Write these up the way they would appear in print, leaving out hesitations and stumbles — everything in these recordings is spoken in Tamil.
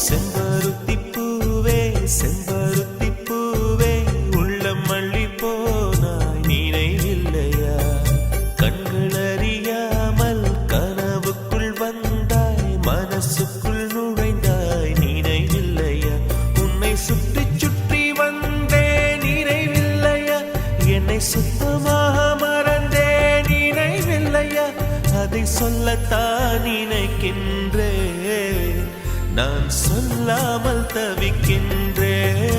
செம்பருத்தி பூவே செம்பருத்தி பூவே உள்ளம் மல்லி போனாய் நினைவில்லையா கண்கள் அறியாமல் கனவுக்குள் வந்தாய் மனசுக்குள் நுழைந்தாய் நினைவில்லையா உன்னை சுற்றி சுற்றி வந்தே நினைவில்லையா என்னை சுத்தமாக மறந்தே நினைவில்லையா அதை சொல்லத்தான் நினைக்கின்றேன் நான் சொல்லாமல் தவிக்கின்றேன்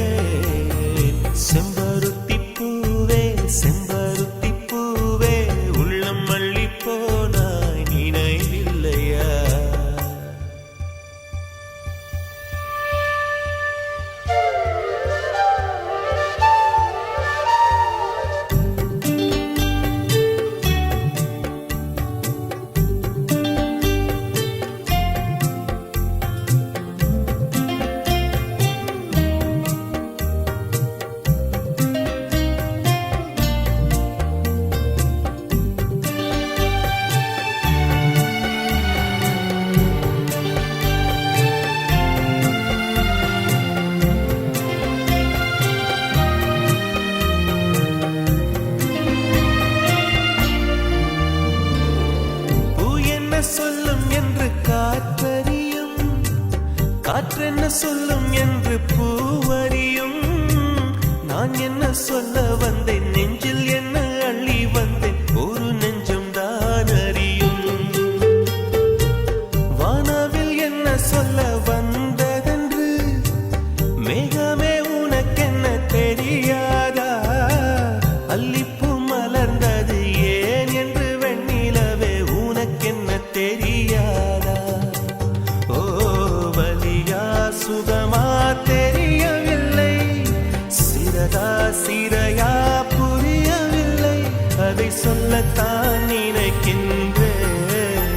செம்பருத்தி பூவே செம்பருத்தி பூவே உள்ளம் மல்லி போனாய் நினைவில்லையா சொல்லும் என்று காற்றறியும் காற்றென்ன சொல்லும் என்று பூவறியும் நான் என்ன சொல்ல வந்தேன் நெஞ்சில் என்ன அள்ளி வந்தேன் ஒரு நெஞ்சம் தான் அறியும் வானவில் என்ன சொல்ல வந்ததென்று மேகமே உனக்கென்ன தெரியாதா அல்லிப்பூ மலர்ந்தது ஏன் என்று வெண்ணிலவே உனக்கென்ன தெரியாதா ஓ வலியா சுகமா தெரியவில்லை சிறதா சிறையா புரியவில்லை அதை சொல்லத்தான் நினைக்கின்றேன்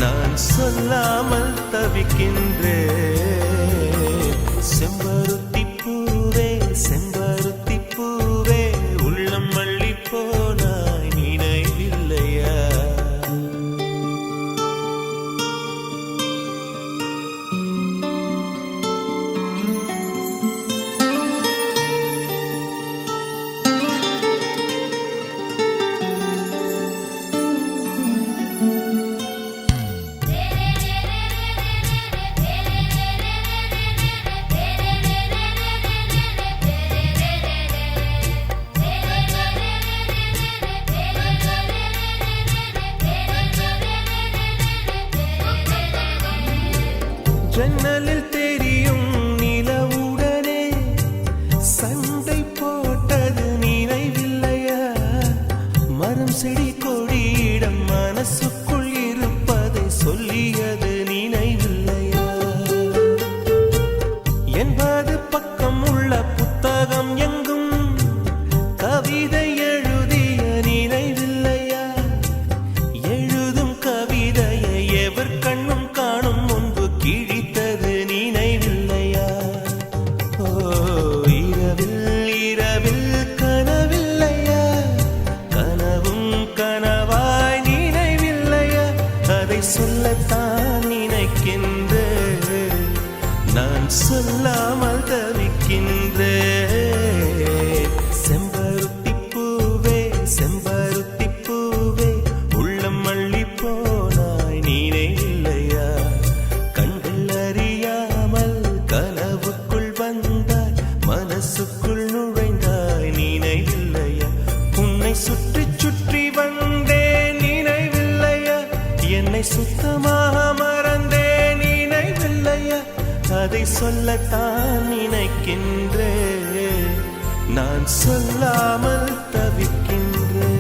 நான் சொல்லாமல் தவிக்கின்றேன் செம்பருத்தி பூவே செம்பருத்தி பூவே உள்ளம் மல்லி போனாய் நினைவில்லையா ஜன்னலில் தெரியும் நிலவுடனே சண்டை போட்டது நினைவில்லையா மரம் செடி கொடியிடம் மனசுக்குள் இருப்பதை சொல்லியது நினைவில்லையா 80 பக்கம் உள்ள புத்தகம் எங்கும் கவிதை எழுதிய நினைவில்லையா எழுதும் கவிதையை எவர் கண்ணும் காணும் முன்பு கிழித்தது நினைவில்லையா ஓ இரவில் இரவில் கனவில்லையா கனவும் கனவாய் நினைவில்லையா அதை சொல்லத்தான் நினைக்கின்றேன் நான் சொல்லாமல் தவிக்கின்றேன் செம்பருத்தி பூவே செம்பருத்தி பூவே உள்ளம் மல்லி போனாய் நினைவில்லையா கண்கள் அறியாமல் கனவுக்குள் வந்தாய் மனசுக்குள் நுழைந்தாய் நினைவில்லையா உன்னை சுற்றி சுற்றி வந்தே நினைவில்லையா என்னை சுத்தமாக மறந்தே நினைவில்லையா அதை சொல்லத்தான் நினைக்கின்றேன் நான் சொல்லாமல் தவிக்கின்றேன்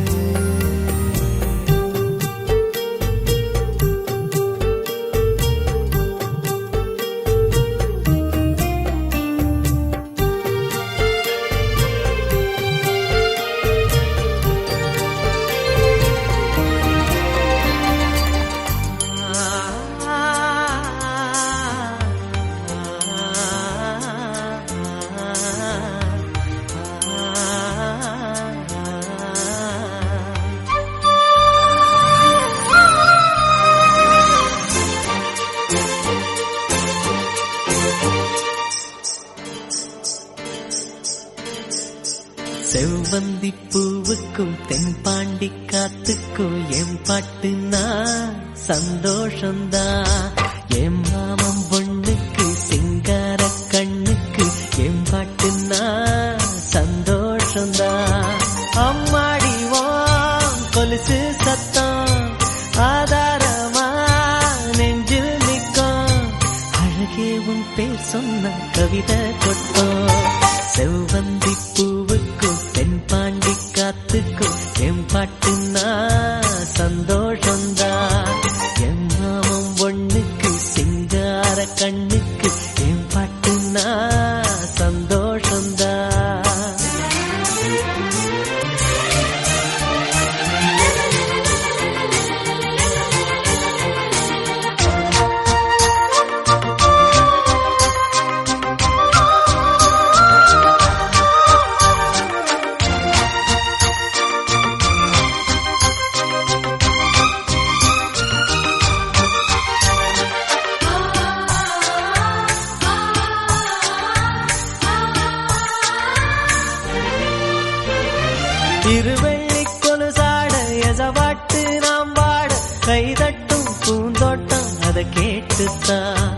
செவ்வந்தி பூவுக்கும் தென்பாண்டி காத்துக்கும் என் பாட்டுனா சந்தோஷந்தான். என் மாமன் பொண்ணுக்கு சிங்கார கண்ணுக்கு என் பாட்டுனா சந்தோஷந்தான். அம்மாடிவோம் கொலுசு சத்தம் ஆதாரமா நெஞ்சில் நிற்கும். அழகே உன் பேர் சொன்ன கவிதை கொட்டும். செவ்வந்தி பூவுக்கும் தென்பாண்டி காத்துக்கும் என் பாட்டுனா சந்தோஷந்தான். என் மாமன் பொண்ணுக்கு சிங்கார கண்ணுக்கு என் பாட்டுனா சந்தோஷந்தான். திருவள்ளி கொலுசாட எசவாட்டு நாம் வாட கைதட்டும் பூந்தோட்டம் அதை கேட்டுத்தான்.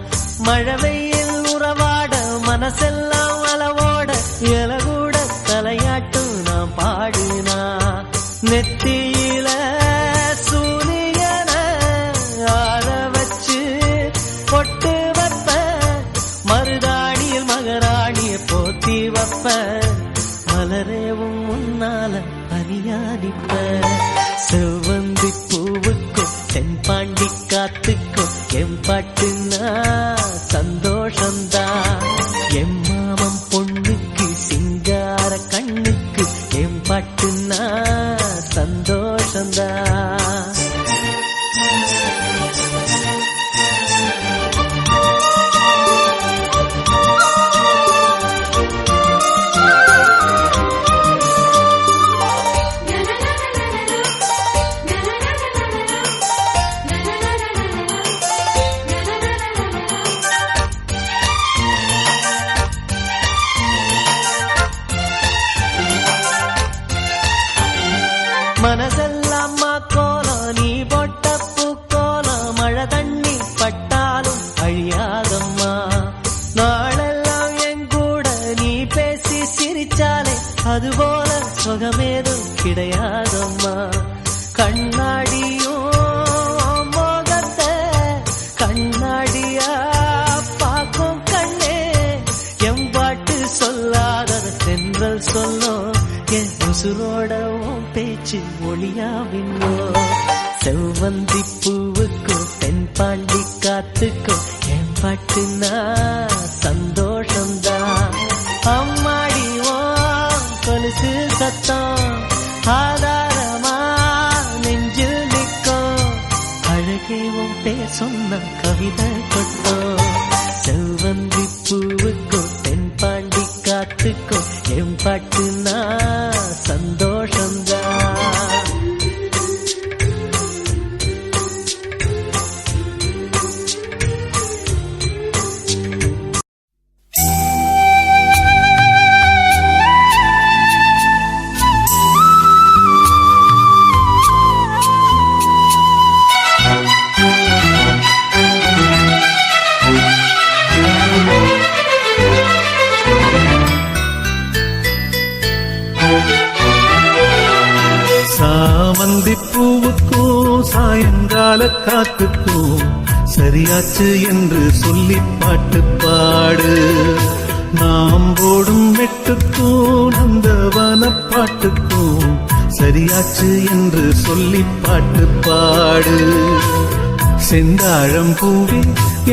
மழை வெயில் உறவாட மனசெல்லாம் அளவோட இலகூட தலையாட்டும் நாம் பாடுனா. நெத்தியில சூரியன ஆற வச்சு பொட்டு வைப்ப, மருதாணியில் மகராணிய போத்தி வைப்ப, மலரேவும் முன்னால பனியாடிப்ப. செவ்வந்தி பூவுக்கும் தென்பாண்டி காத்துக்கும் என் பாட்டுனா சந்தோஷந்தான். என் மாமன் பொண்ணுக்கு சிங்கார கண்ணுக்கு என் பாட்டுனா சந்தோஷந்தான். மனசெல்லாம் கோலம் நீ போட்ட பூக்கோலம், மழை தண்ணி பட்டாலும் அழியாதம்மா. நாளெல்லாம் என் கூட நீ பேசி சிரிச்சாலே அதுபோல சுகமேதும் கிடையாதம்மா. கண்ணாடியும் மோகத்தை கண்ணாடியா பார்க்கும் கண்ணே, என் பாட்டு சொல்லாத தென்றல் சொல்லும். என் உசுரோடவும் பேச்சு ஒளியாவின்னோ. செவ்வந்தி பூவுக்கும் தென்பாண்டி காத்துக்கும் என் பாட்டுனா சந்தோஷந்தான். அம்மாடிவோம் கொலுசு சத்தம் ஆதாரமா நெஞ்சில் நிற்கும். அழகேவும் பேர் சொன்ன கவிதை கொட்டும். செவ்வந்தி பூவுக்கும் தென்பாண்டி காத்துக்கும் என் பாட்டுனா சந்தோஷந்தான். சாமந்தி பூவுக்கும் சாயங்கால காத்துக்கும் சரியாச்சு என்று சொல்லி பாட்டு பாடு. நாம் போடும் வெட்டுக்கும் நந்தவன பாட்டுக்கும் சரியாச்சு என்று சொல்லி பாட்டு பாடு. செந்தாழம் பூவே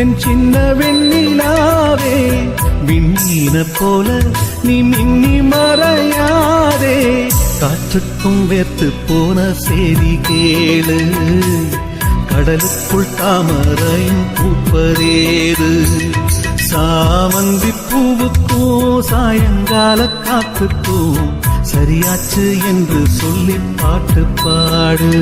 என் சின்ன வெண்ணிலாவே, விண்ணீன போல நீ மின்னி மறையாதே. காற்றுக்கும் வேர்த்து போன செய்தி கேளு, கடலுக்குள் தாமரையும் பூப்பதேது. சாமந்தி பூவுக்கும் சாயங்கால காத்துக்கும் சரியாச்சு என்று சொல்லி பாட்டு பாடு.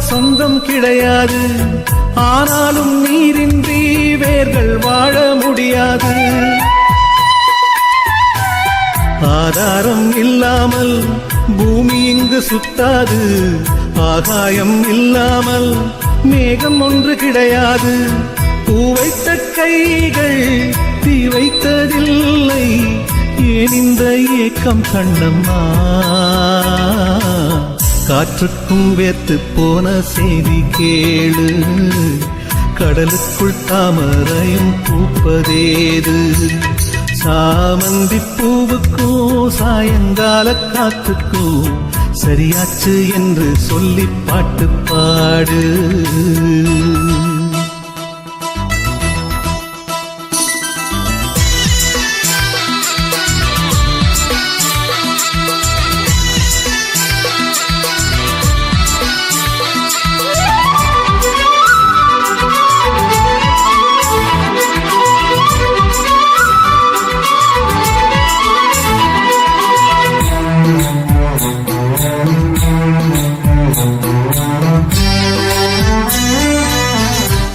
சொந்தம் கிடையாது. ஆனாலும் நீரின்றி வேர்கள் வாழ முடியாது. ஆதாரம் இல்லாமல் பூமி இங்கு சுத்தாது. ஆகாயம் இல்லாமல் மேகம் ஒன்று கிடையாது. பூ வைத்த கைகள் தீ வைத்ததில்லை. ஏன் இந்த ஏக்கம் கண்ணம்மா? காற்றுக்கும் வேர்த்து போன செய்தி கேளு. கடலுக்குள் தாமரையும் பூப்பதேது. சாமந்தி பூவுக்கும் சாயங்கால காத்துக்கும் சரியாச்சு என்று சொல்லி பாட்டு பாடு.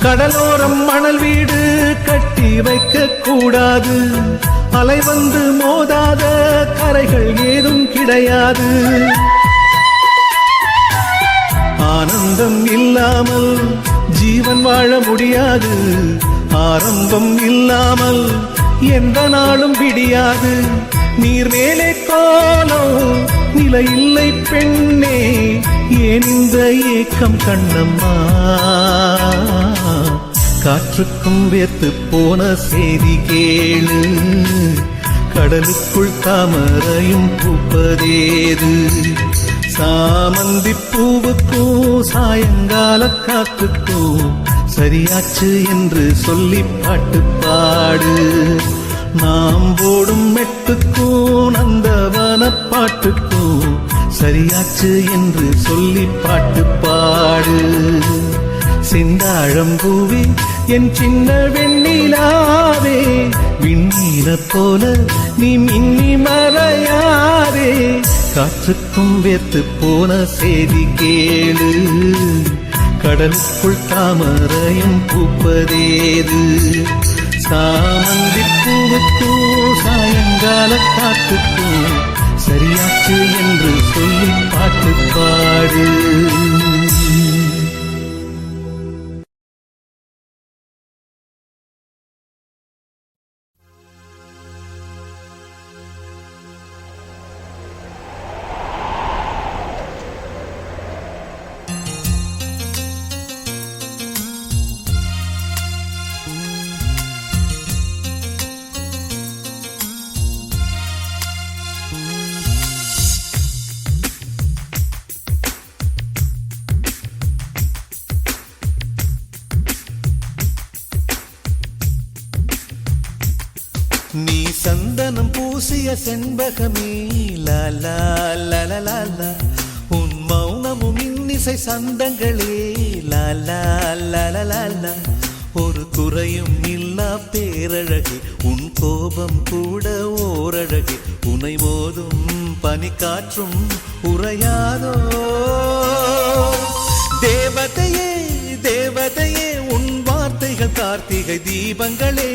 கடலோரம் மணல் வீடு கட்டி வைக்க கூடாது. அலை வந்து மோதாத கரைகள் ஏதும் கிடையாது. ஆனந்தம் இல்லாமல் ஜீவன் வாழ முடியாது. ஆரம்பம் இல்லாமல் எந்த நாளும் விடியாது. நீர் மேலே கோலம் நிலையில்லை பெண்ணே. ஏன் இந்த ஏக்கம் கண்ணம்மா? காற்றுக்கும் வேர்த்து போன செய்தி கேளு. கடலுக்குள் தாமரையும் பூப்பதேது. சாமந்தி பூவுக்கும் சாயங்கால காத்துக்கும் சரியாச்சு என்று சொல்லி பாட்டு பாடு. நாம் போடும் மெட்டுக்கும் நந்தவன பாட்டுக்கும் சரியாச்சு என்று சொல்லி பாட்டு பாடு. செந்தாழம்பூவே என் சின்ன வெண்ணிலாவே, விண்ணீர போல நீ மின்னி மறையாதே. காற்றுக்கும் வேர்த்து போன செய்தி கேளு. கடலுக்குள் தாமரையும் பூப்பதேது. சாமந்தி பூவுக்கும் சாயங்கால காத்துக்கும் சரியாச்சு என்று சொல்லி பாட்டு பாடு. நீ சந்தனம் பூசிய செண்பகமே லாலா லாலா. உன் மௌனமும் இன்னிசை சந்தங்களே லாலா லாலா. ஒரு குறையும் இல்லா பேரழகே, உன் கோபம் கூட ஓரழகே. உனை மோதும் பனிக்காற்றும் உறையாதோ. தேவதையே தேவதையே, உன் வார்த்தைகள் கார்த்திகை தீபங்களே.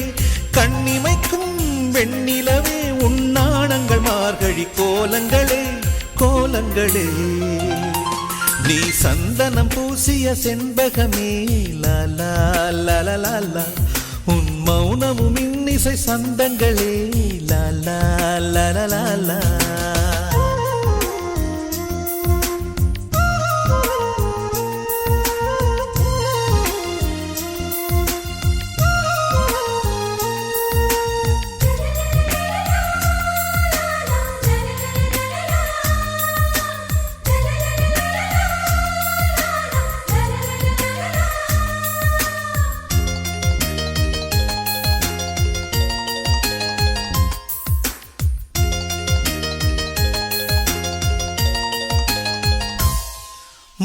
கண்ணிமைக்கும் வெண்ணிலவே, உன் நாணங்கள் மார்கழி கோலங்களே கோலங்களே. நீ சந்தனம் பூசிய செண்பகமே லாலா லாலா. உன் மௌனமும் இன்னிசை சந்தங்களே லாலா லாலா.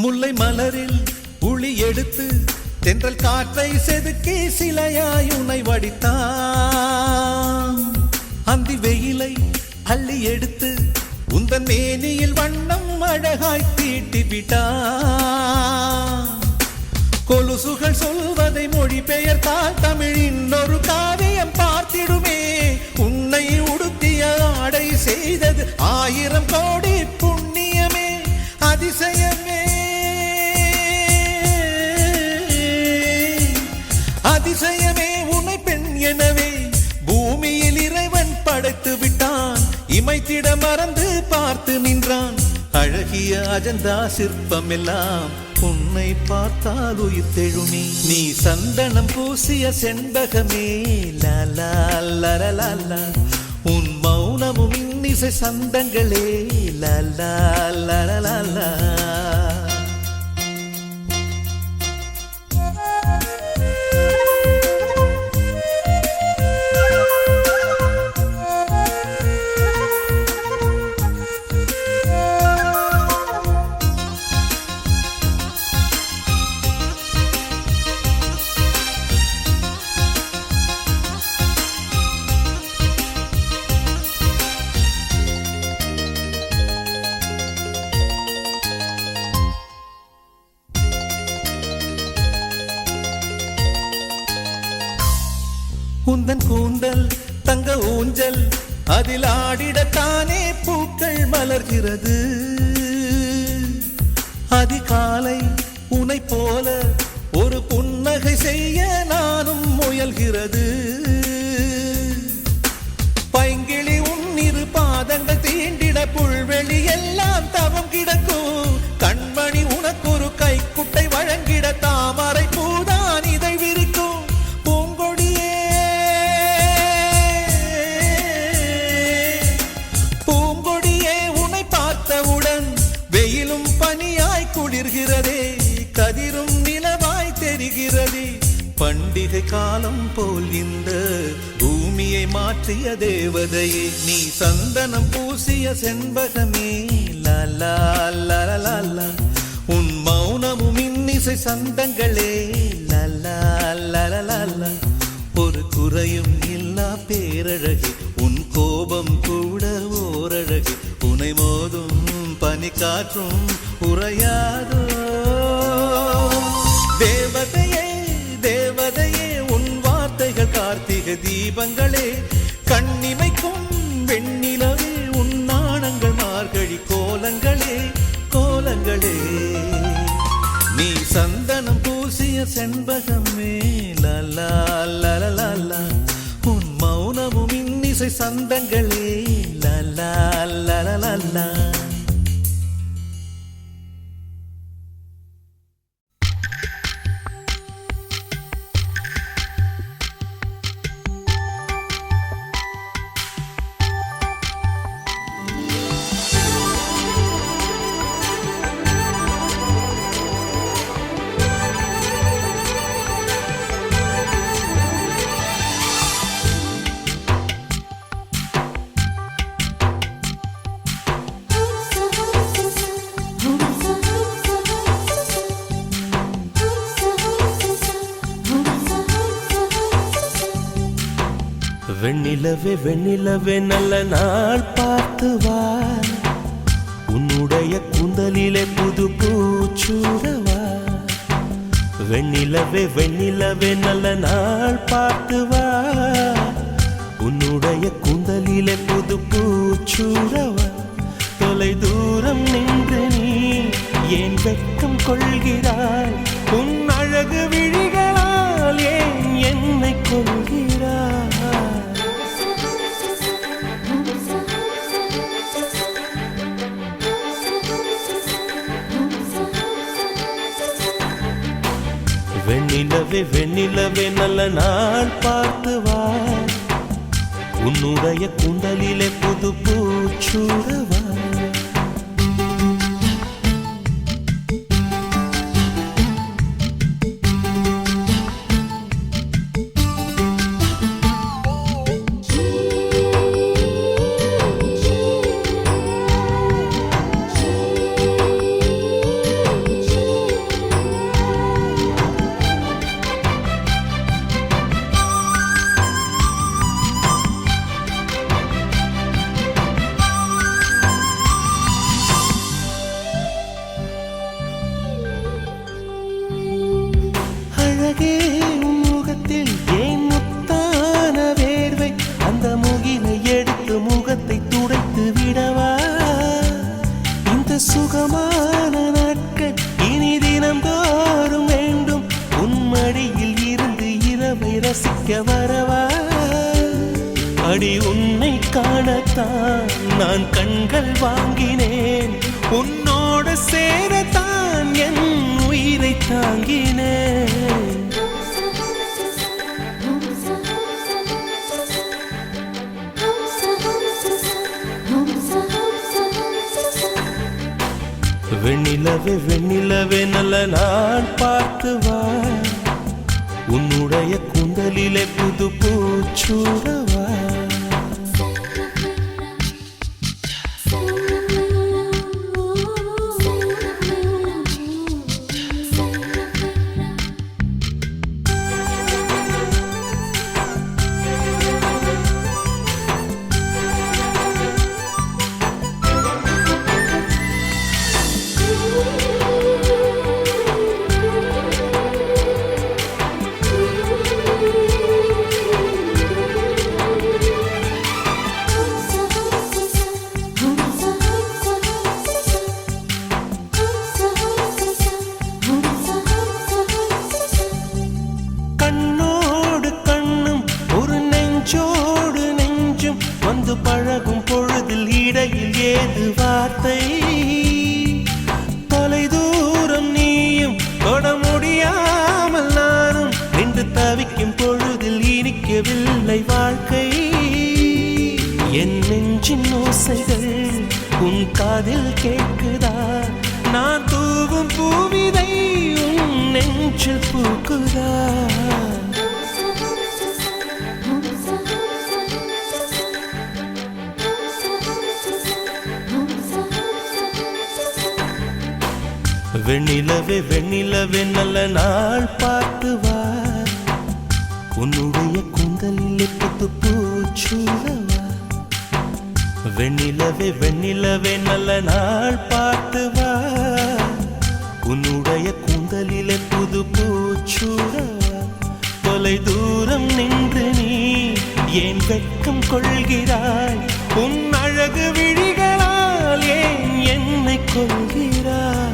முல்லை மலரில் உளி எடுத்து தென்றல் காற்றை செதுக்கி சிலையாய் உன்னை வடித்தான். அந்தி வெயிலை அள்ளி எடுத்து உந்தன் மேனியில் வண்ணம் அழகாய் தீட்டி விட்டான். கொலுசுகள் சொல்வதை மொழிபெயர்த்தால் தமிழ் இன்னொரு காவியம் பார்த்திடுமே. உன்னை உடுத்திய ஆடை செய்தது 1000 கோடி புண்ணியமே. அதிசயமே அதிசயமே உன்னை பெண் எனவே பூமியில் இறைவன் படைத்து விட்டான். இமைத்திட மறந்து பார்த்து நின்றான். அழகிய அஜந்தா சிற்பம் எல்லாம் உன்னை பார்த்தால் உயிர் தெழுமே. நீ சந்தனம் பூசிய செண்பகமே லாலா லலலா. உன் மௌனமும் இன்னிசை சந்தங்களே லாலா லலலா. உந்தன் கூந்தல் தங்க ஊஞ்சல் அதில் ஆடிடத்தானே பூக்கள் மலர்கிறது. அதிகாலை உனை போல ஒரு புன்னகை செய்ய நானும் முயல்கிறது. பைங்கிளி உன்னிரு பாதங்கள் தீண்டிட புல்வெளி எல்லாம் தவம் கிடக்கும். கண்மணி உனக்கு ஒரு கைக்குட்டை வழங்கிட தாமரை பூதான் இதை விரிக்கும். வெயிலும் பனியாய் குளிர்கிறதே, கதிரும் நிலவாய் தெரிகிறதே. பண்டிகை காலம் போல் இந்த பூமியை மாற்றிய தேவதையே. நீ சந்தனம் பூசிய செண்பகமே லாலா லலலா. உன் மௌனமும் இன்னிசை சந்தங்களே லாலா லலலா. ஒரு குறையும் இல்லா பேரழகே உன் கோபம் கூட ஓரழகே. உனை மோதும் பனி காற்றும் உறையாதோ. தேவதையே தேவதையே உன் வார்த்தைகள் கார்த்திகை தீபங்களே. கண்ணிமைக்கும் வெண்ணிலவே உன் நாணங்கள் மார்கழி கோலங்களே கோலங்களே. நீ சந்தனம் பூசிய செண்பகமே லாலா லலலா. உன் மௌனமும் இன்னிசை சந்தங்களே லாலா லலலா. வெண்ணிலவே வெண்ணிலவே நல்ல நாள் பார்த்து வா. உன்னுடைய கூந்தலிலே புது பூச்சூடவா. வெண்ணிலவே வெண்ணிலவே நல்ல நாள் பார்த்து வா. உன்னுடைய கூந்தலிலே புது பூச்சூடவா. தொலை தூரம் நின்று நீ ஏன் வெட்கம் கொள்கிறாய். உன் அழகு விழிகளால் ஏன் என்னை கொள்கிறாய். வெண்ணிலவே வெண்ணிலவே நல்ல நாள் பார்த்து வா. உன்னுடைய கூந்தலிலே புது பூச்சூடவா. ரசிக்க வரவா அடி உன்னை காணத்தான் நான் கண்கள் வாங்கினேன் உன்னோட சேரத்தான் என் உயிரை தாங்கினேன் வெண்ணிலவே வெண்ணிலவே நல்ல நான் பார்த்து வா உன்னுடைய கூந்தலிலே புது பூச்சூடவா பழகும் பொழுதில் இடையில் ஏது வார்த்தை தொலை தூரம் நீயும் தொட முடியாமல் நானும் நின்று தவிக்கும் பொழுதில் இனிக்கவில்லை வாழ்க்கை என் நெஞ்சின் ஓசைகள் உன் காதில் கேட்குதா நான் தூவும் பூவிதை உன் நெஞ்சில் பூக்குதா வெண்ணிலவே வெண்ணிலவே நல்ல நாள் பார்த்து வா உன்னுடைய கூந்தலிலே புது பூச்சூடவா வெண்ணிலவே வெண்ணிலவே நல்ல நாள் பார்த்து வா உன்னுடைய கூந்தலிலே புது பூச்சூடவா தொலை தூரம் நின்று நீ ஏன் வெட்கம் கொள்கிறாய் உன் அழகு விழிகளால் ஏன் என்னை கொள்கிறாய்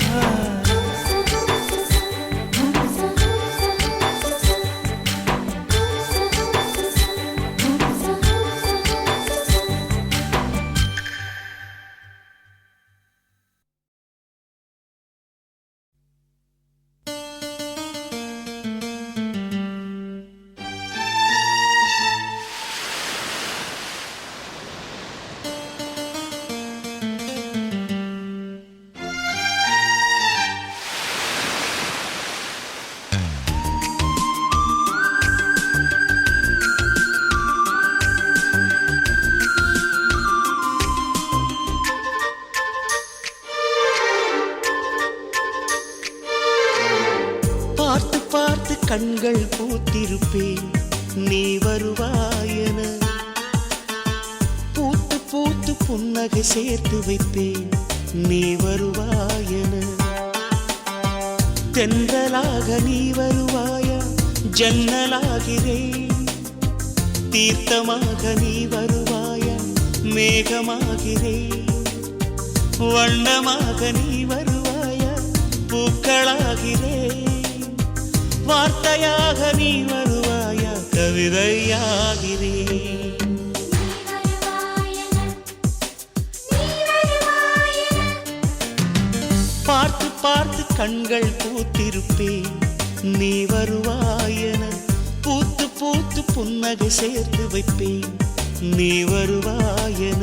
கண்கள் பூத்திருப்பேன் நீ வருவாயென பூத்து பூத்து புன்னகை சேர்த்து வைப்பேன் நீ வருவாயென தென்றலாக நீ வருவாயா ஜன்னலாகிறேன் தீர்த்தமாக நீ வருவாயா மேகமாகிறேன் வண்ணமாக நீ வருவாயா பூக்களாகிறேன் வார்த்தையாக நீ வருவாயா கவிதையாகிறேன் பார்த்து பார்த்து கண்கள் பூத்திருப்பேன் நீ வருவாயென பூத்து பூத்து புன்னகை சேர்த்து வைப்பேன் நீ வருவாயென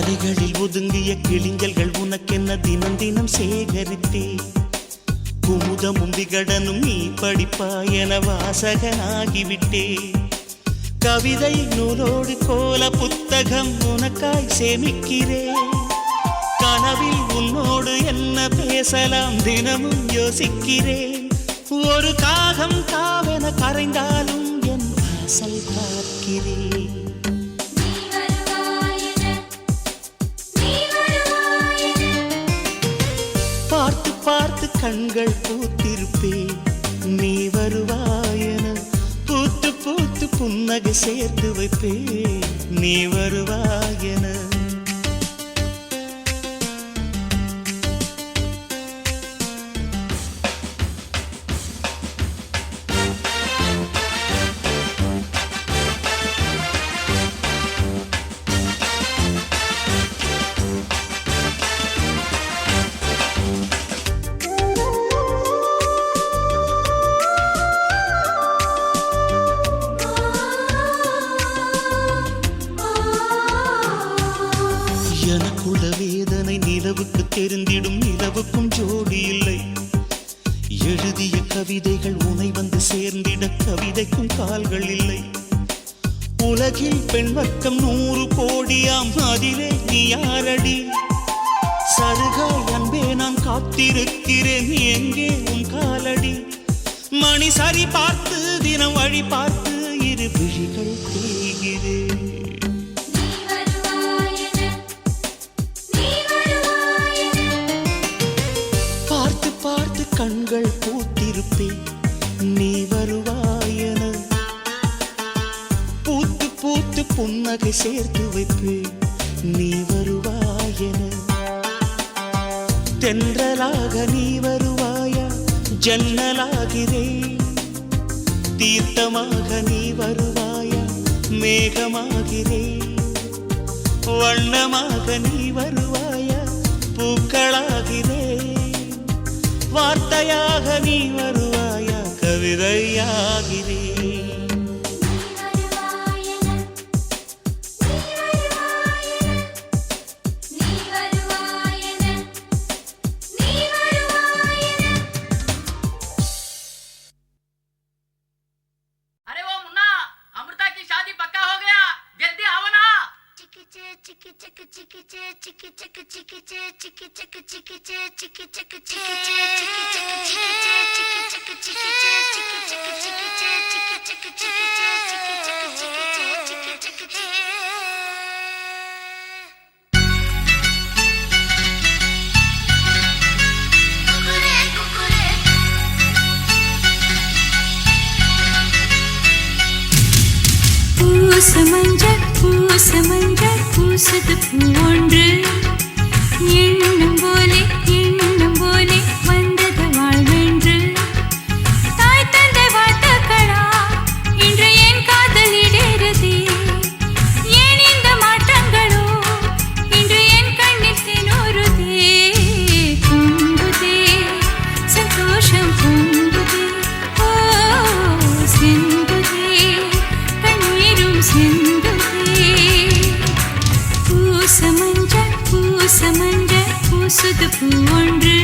கரைகளில் ஒதுங்கிய கிளிஞ்சல்கள் உனக்கென்ன தினம் தினம் சேகரித்தே குமுதமும் விகடனும் நீ படிப்பாய் என வாசகனாகிவிட்டே கவிதை நூலோடு கோல புத்தகம் உனக்காய் சேமிக்கிறேன் கனவில் உன்னோடு என்ன பேசலாம் தினமும் யோசிக்கிறேன் ஒரு காகம் காவென கரைந்தாலும் என் வாசல் பார்க்கிறேன் கண்கள் பூத்திருப்பேன் நீ வருவாயென பூத்து பூத்து புன்னகை சேர்த்து வைப்பேன் நீ வருவாயென எனக்குள்ள வேதனை நிலவுக்கு தெரிந்திடும் நிலவுக்கும் ஜோடி இல்லை எழுதிய கவிதைகள் உனை வந்து சேர்ந்திட கவிதைக்கும் கால்கள் இல்லை உலகில் பெண் வர்க்கம் 100 கோடியாம் அதிலே நீ யாரடி சருகாய் அன்பே நான் காத்திருக்கிறேன் எங்கே உன் காலடி மணி சரி பார்த்து தினம் வழி பார்த்து இரு விழிகள் தேய்கிறேன் கண்கள் பூத்திருப்பேன் நீ வருவாயென பூத்து பூத்து புன்னகை சேர்த்து வைப்பேன் நீ வருவாயென தென்றலாக நீ வருவாயா ஜன்னலாகிறேன் தீர்த்தமாக நீ வருவாயா மேகமாகிறேன் வண்ணமாக நீ வருவாயா பூக்களாகிறேன் வார்த்தையாக நீ வருவாயா கவிதையாகிறேன் अरे वो मुन्ना अमृता की शादी पक्का हो गया जल्दी आओ ना चिकी चिकी चिकी चिकी चिकी चिकी चिकी चिकी चिकी चिकी चिकी चिकी பூசமஞ்சள் பூசது பூவொன்று எண்ணம் போலே வந்தது வாழ்வென்று தாய் தந்தை வாழ்த்துக்களா இன்று என் காதல் இடேறுதே ஏன் இந்த மாற்றங்களோ இன்று என் கண்ணில் தினோருதே பொங்குதே சந்தோஷம் பொங்குதே ஓ செங்குதே கண்ணீரும் செங்குதே பூசமஞ்சள் பூசுது பூவொன்று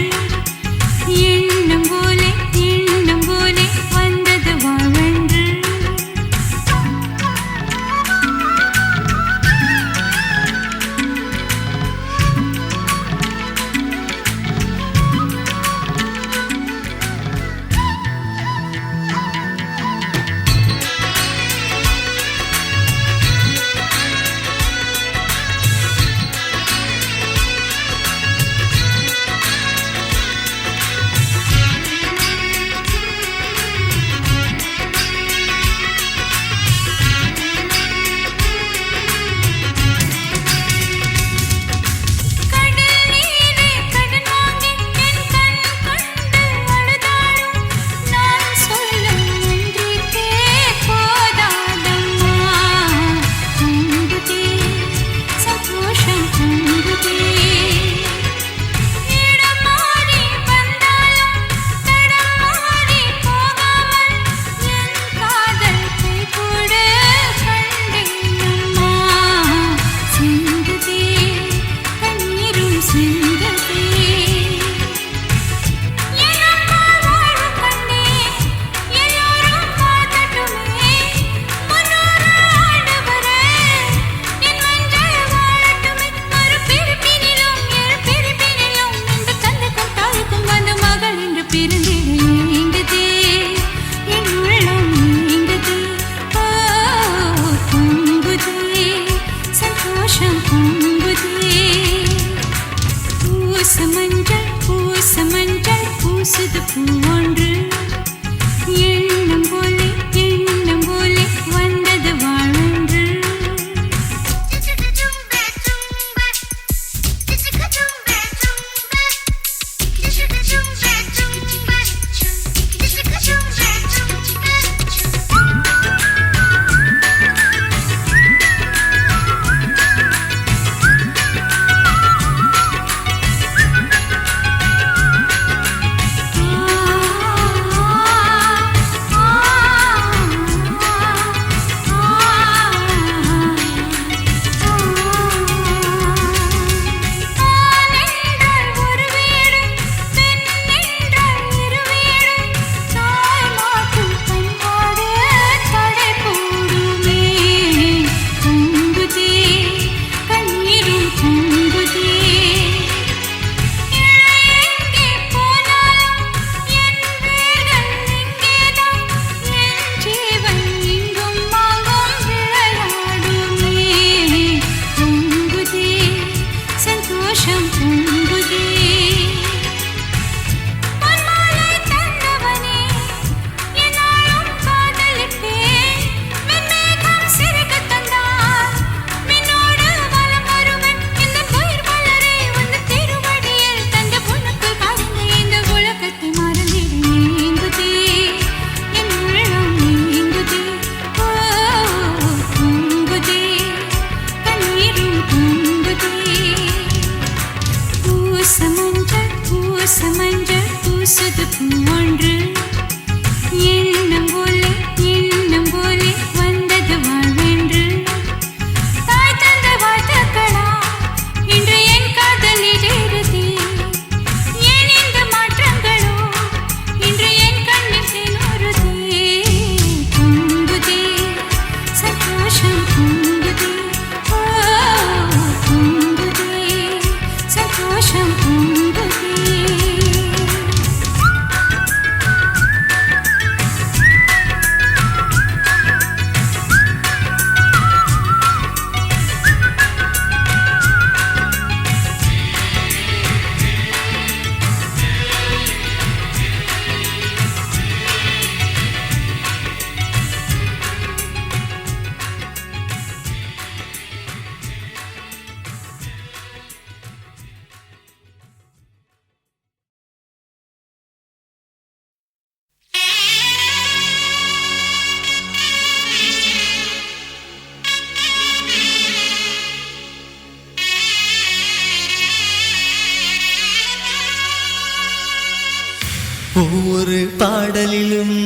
ஒவ்வொரு பாடலிலும்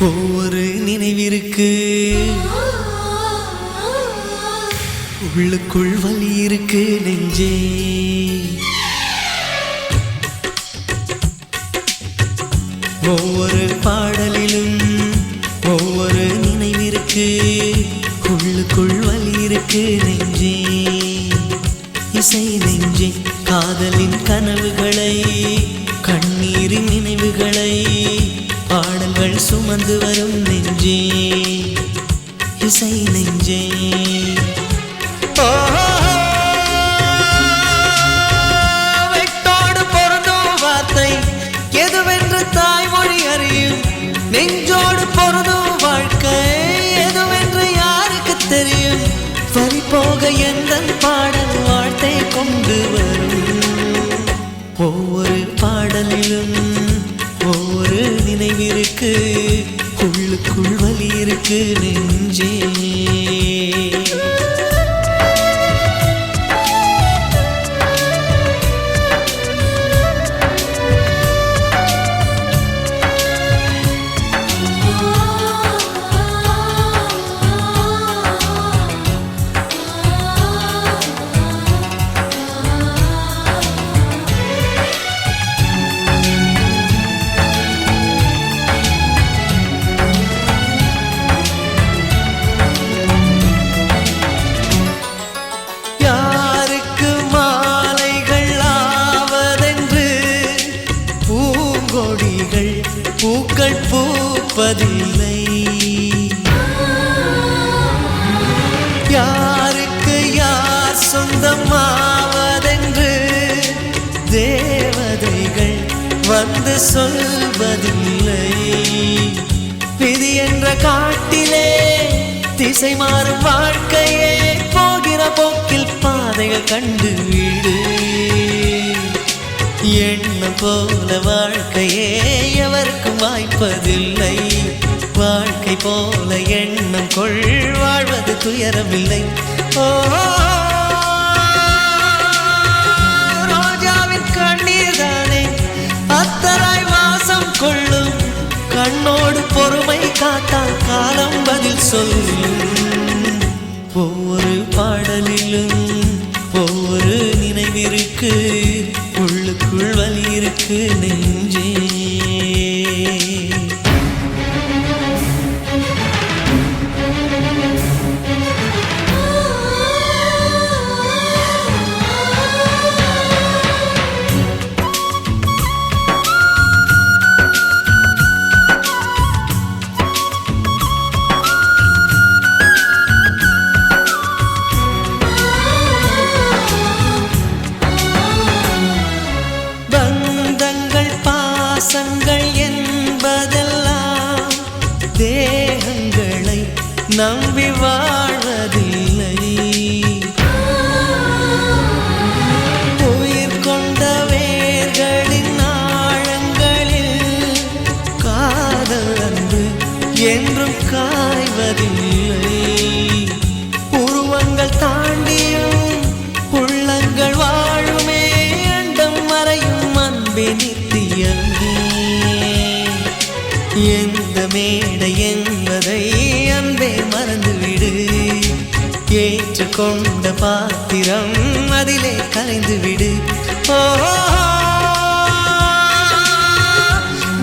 ஒவ்வொரு நினைவிருக்கு, உள்ளுக்குள் வலி இருக்கு நெஞ்சே. ஒவ்வொரு பாடலிலும் ஒவ்வொரு நினைவிருக்கு, உள்ளுக்குள் வலி இருக்கு நெஞ்சே. இசை நெஞ்சே, காதலின் கனவுகளை, கண்ணீரின் நினைவுகளை பாடல்கள் சுமந்து வரும் நெஞ்சே. இசை நெஞ்சே, வெட்டோடு பொருந்தும் வார்த்தை எதுவென்று தாய்மொழி அறியும். நெஞ்சோடு பொருந்தும் வாழ்க்கை எதுவென்று யாருக்கு தெரியும். வரி போக எந்த பாடல் வாழ்த்தை கொண்டு வரும். ஒவ்வொரு பாடலிலும் ஒவ்வொரு நினைவிருக்கு, உள்ளுக்குள் வலி இருக்கு நெஞ்சே. பூக்கள் பூப்பதில்லை, யாருக்கு யார் சொந்தமாவதென்று தேவதைகள் வந்து சொல்வதில்லை. விதி என்ற காட்டிலே திசை மாறும் வாழ்க்கையே, போகிற போக்கில் பாதைகள் கண்டு வீடு. எண்ணம் போல வாழ்க்கையே எவருக்கும் வாய்ப்பதில்லை. வாழ்க்கை போல எண்ணம் கொள், வாழ்வது துயரமில்லை. ஓ, ரோஜாவின் கண்ணீர் தானே அத்தராய் வாசம் கொள்ளும். கண்ணோடு பொறுமை காத்தால் காலம் பதில் சொல்லும். ஒவ்வொரு பாடலிலும் ஒவ்வொரு நினைவிற்கு, உள்ளுக்குள் வலி இருக்கு நெஞ்சே. என்பதெல்லாம் தேகங்களை நம்பி வாழ்வதில்லை. உயிர் கொண்ட வேர்களின் ஆழங்களில் காதல் அன்பு என்றும் காய்வதில்லை. உருவங்கள் தாண்டியும் உள்ளங்கள் வாழுமே, அண்டம் மறையும் அன்பே நித்தியமே. எந்த மேடை என்பதை அன்பே மறந்துவிடு, ஏற்றுக்கொண்ட பாத்திரம் அதிலே கலைந்துவிடு. ஓ,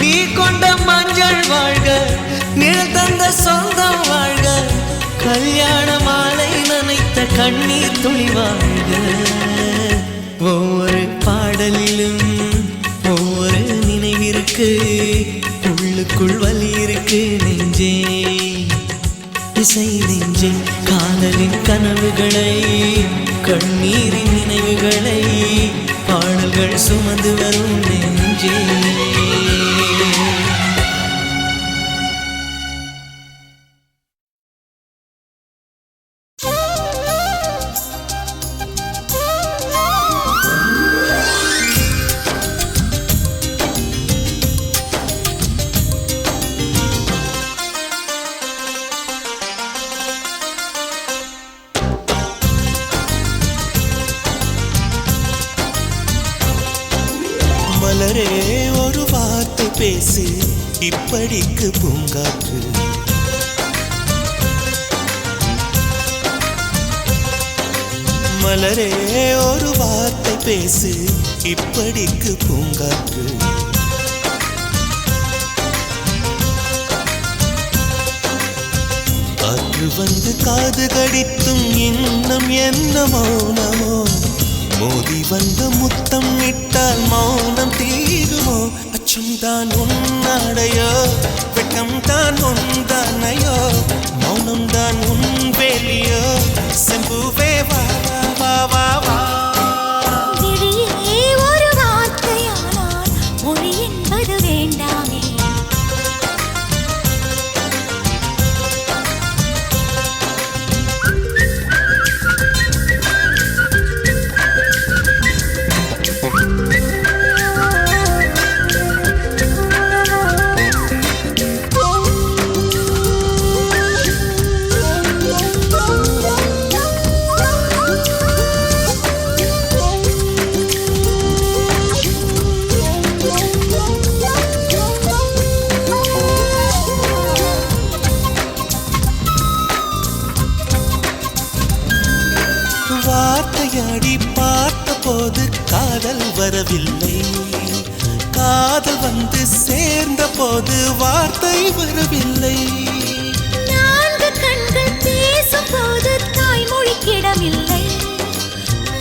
நீ கொண்ட மஞ்சள் வாழ்க, நிழல் தந்த சொந்தம் வாழ்க, கல்யாண மாலை நனைத்த கண்ணீர் துளி வாழ்க. ஒவ்வொரு பாடலிலும் ஒவ்வொரு நினைவிற்கு, உள்ளுக்குள் வலி இருக்கு நெஞ்சே. இசை நெஞ்சே, காதலின் கனவுகளை, கண்ணீரின் நினைவுகளை பாடல்கள் சுமந்து வரும் நெஞ்சே. இப்படிக்கு பூங்காற்று. மலரே ஒரு வார்த்தை பேசு இப்படிக்கு பூங்காற்று. காற்று வந்து காது கடித்தும் இன்னும் என்ன மௌனமோ, மோதி வந்த முத்தம் இட்டால் மௌனம் தீருமோ. அச்சம்தான் உன்னாடையோ, வெட்கம்தான் உன்தானையோ, மௌனம்தான் உன் வேலியோ. செம்புவே வா வா வா வா. விழியே ஒரு வார்த்தையானால் மொழி என்பது வேண்டாமே. வார்த்தையாடி பார்த்த போது காதல் வரவில்லை, காதல் வந்து சேர்ந்த போது வார்த்தை வரவில்லை. நான்கு கண்கள் பேசும் போது தாய்மொழி கிடமில்லை,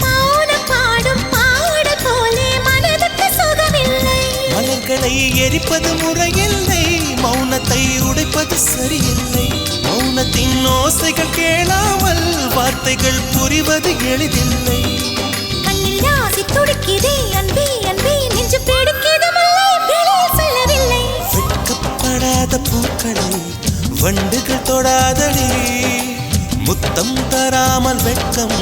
மௌனம் பாடும் பாடல் போலே மனதுக்கு சுகமில்லை. மலர்களை எரிப்பது முறையில்லை, மௌனத்தை உடைப்பது சரியில்லை. மௌனத்தின் ஓசைகள் கேளாமல் வார்த்தைகள் புரிவது எளிதில்லை. கண்ணில் ஆசை துடிக்குதே அன்பே அன்பே, நெஞ்சு பிடிக்குது மல்லை வெளியே சொல்லவில்லை. வெட்கப்படாத பூக்களை வண்டுகள் தொடாதடி, முத்தம் தராமல் வெட்கம்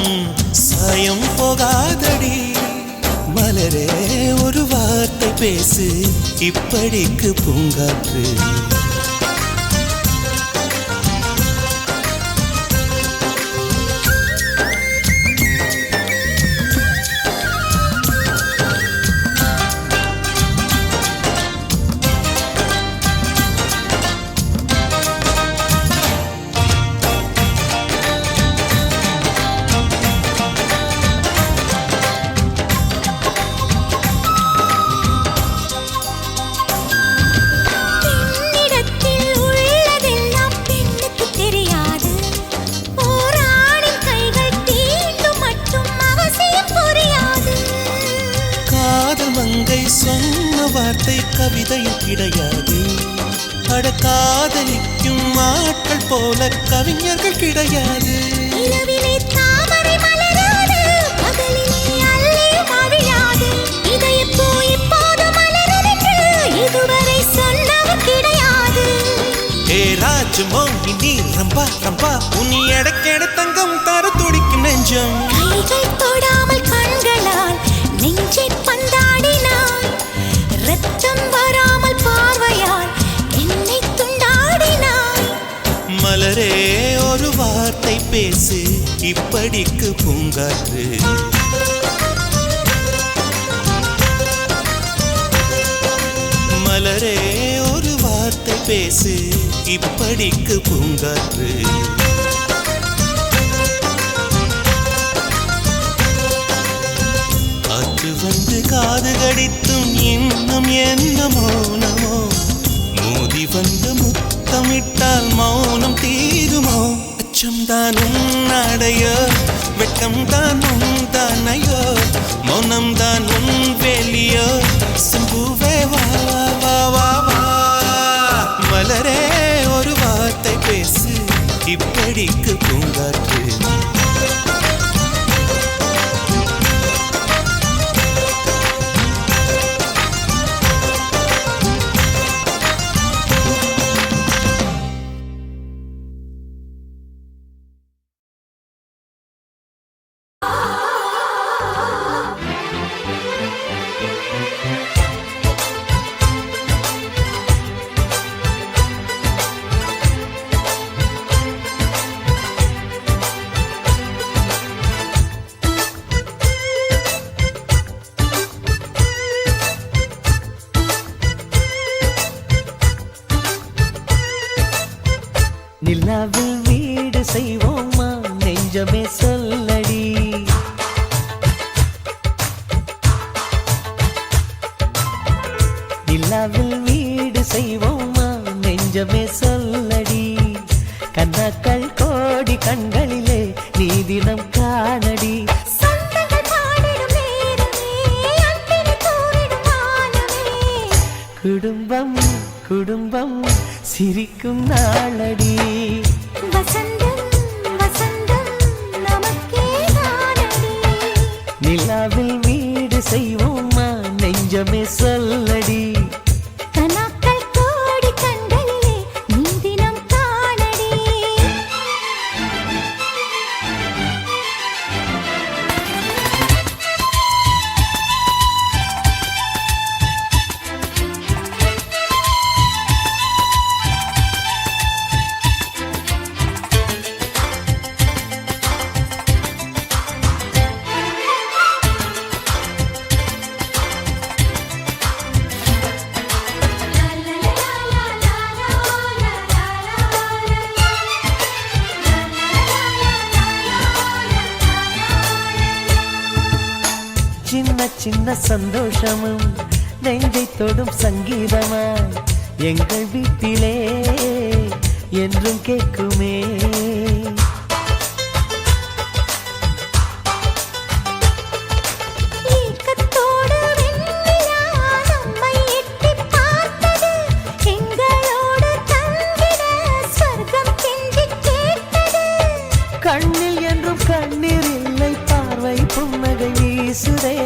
சாயம் போகாதடி. மலரே ஒரு வார்த்தை பேசு இப்படிக்கு பூங்காற்று. சொன்ன வார்த்தை கவிதையில் கிடையாது, அட காதலிக்கும் ஆட்கள் போல கவிஞர்கள் கிடையாது. நிலவிலே தாமரை மலராது, பகலிலே அல்லி மவிழாது, இதயப்பூ இப்போது மலரும் என்று இதுவரை சொன்னவர் கிடையாது. ஏ ராஜமோ நீ ரம்பா ரம்பா, உன் எடக்கெட தங்கம் தர துடிக்கும் நெஞ்சம். கைகள் தொடாமல் கண்களால் நெஞ்சை பந்தாடினாய், ரத்தம் வராமல் பார்வையால் என்னை துண்டாடினாய். மலரே ஒரு வார்த்தை பேசு இப்படிக்கு பூங்காற்று. மலரே ஒரு வார்த்தை பேசு இப்படிக்கு பூங்காற்று. காற்று வந்து காது கடித்தும் இன்னும் என்ன மௌனமோ, மோதி வந்து முத்தமிட்டால் மௌனம் தீருமோ. அச்சம்தான் உன்னாடையோ, வெட்கம்தான் உன்தானையோ, மௌனம்தான் உன் வேலியோ. செம்புவே வா வா வா வா. மலரே ஒரு வார்த்தை பேசு இப்படிக்கு பூங்காற்று. நிலாவில் வீடு செய்வோமா நெஞ்சமே சொல்லடி. நிலாவில் வீடு செய்வோமா நெஞ்சமே சொல்லடி. கண்ணாக்கள் கோடி கண்களிலே நீ தினம் காணடி. குடும்பம் குடும்பம் சிரிக்கும் நாளடி. வசந்தம் வசந்தம் நமக்கே தானடி. நிலாவில் வீடு செய்வோமா நெஞ்சமே சொல்லடி. கனாக்கள் கோடி கண்களிலே நீ தினம் காணடி. சின்ன சின்ன சந்தோஷமும் நெஞ்சை தொடும் சங்கீதமாய் எங்கள் வீட்டிலே என்றும் கேட்குமே. ஏக்கத்தோடு வெண்ணிலா நம்மை எட்டிப் பார்த்தது. எங்களோடு தங்கிட ஸ்வர்க்கம் கெஞ்சிக் கேட்டது. கண்ணில் என்றும் கண்ணீர் இல்லை பார்வை புன்னகை வீசுதே.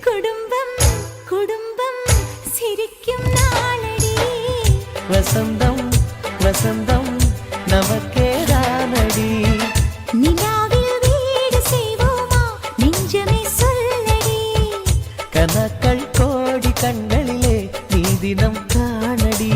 குடும்பம் குடும்பம் சிரிக்கும் நாளடி. வசந்தம் வசந்தம் நமக்கே தானடி. நிலாவில் வீடு செய்வோமா நெஞ்சமே சொல்லடி. கனக்கள் கோடி கண்களிலே நீ தினம் காணடி.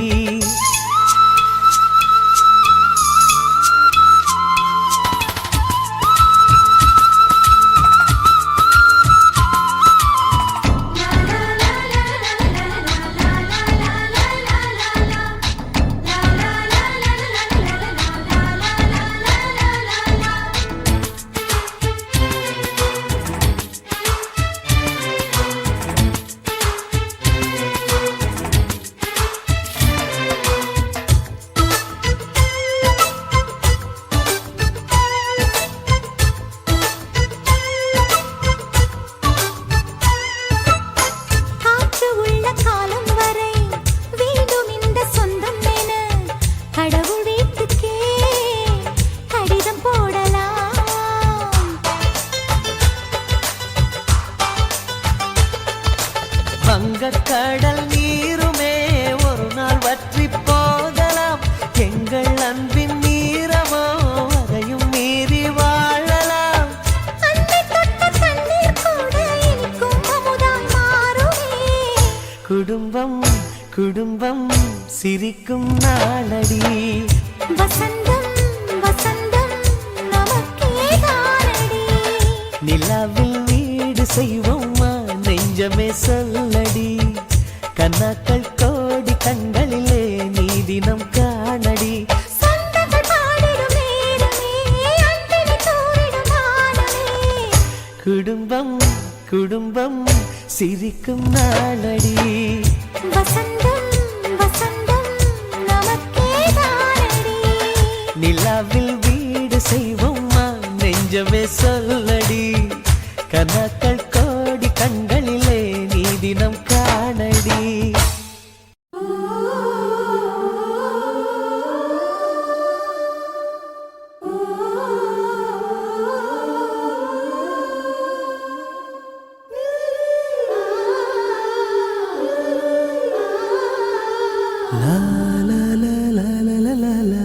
காற்று உள்ள காலம் வரை வேண்டும் இந்த சொந்தம் என கடவுள் வீட்டுக்கே கடிதம் போடலாம். வங்கக் கடல் நீருமே ஒரு நாள் வற்றி போகலாம். எங்கள் அன்பின் நீரமோ அதையும் மீறி வாழலாம். அன்னை தொட்ட தண்ணீர் கூட இனிக்கும் அமுதாய் மாறுமே. குடும்பம் குடும்பம் சிரிக்கும் நாளடி. வசந்தம் வசந்தம் நமக்கே தானடி. நிலாவில் வீடு செய்வோமா நெஞ்சமே சொல்லடி. கண்ணாக்கள் கோடி கண்களிலே நீ தினம் காணடி. சொந்தங்கள் பாடிடும் நேரமே அன்பினை தூரிடும் வானமே. குடும்பம் குடும்பம் சிரிக்கும் நாளடி. வசந்தம் வசந்தம் நமக்கே தானடி. நிலாவில் வீடு செய்வோமா நெஞ்சமே சொல்லடி. கனக்கள் கோடி கண்களிலே நீ தினம் காணடி. லா லா லா லா லா லா லா.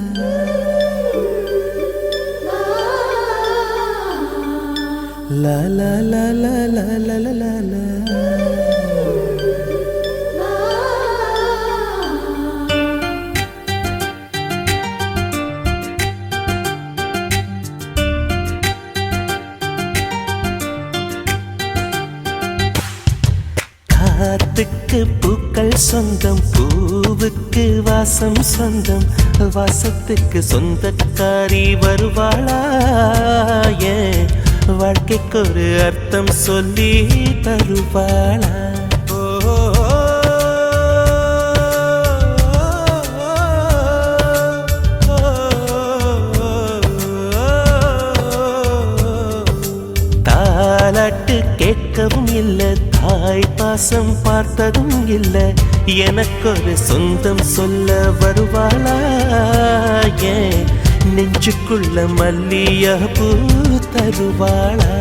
La la la la la la la la la. காத்துக்கு பூக்கள் சொந்தம் பூவுக்கு வா வாசம் சொந்தம் வாசத்துக்கு சொந்தக்காரி வருவாளா ஏன் வாழ்க்கைக்கு ஒரு அர்த்தம் சொல்லி தருவாளா தாலாட்டு கேட்கவும் இல்லை தாய் பாசம் பார்த்ததும் இல்லை எனக்கொரு சொந்தம் சொல்ல வருவாளா ஏன் நெஞ்சுக்குள்ள மல்லியா பூ தருவாளா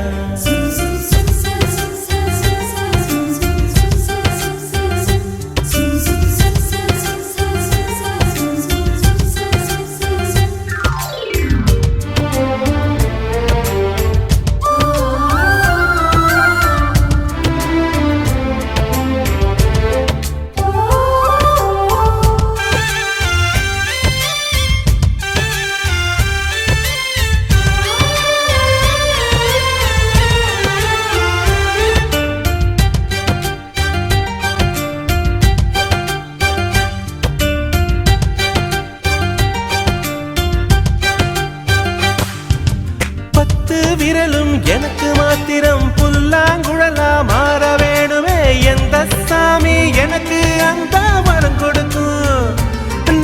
விரலும் எனக்கு மாத்திரம் புல்லாங்குழலா மாற வேணுமே எந்த சாமி எனக்கு அந்த வரம் கொடுக்கும்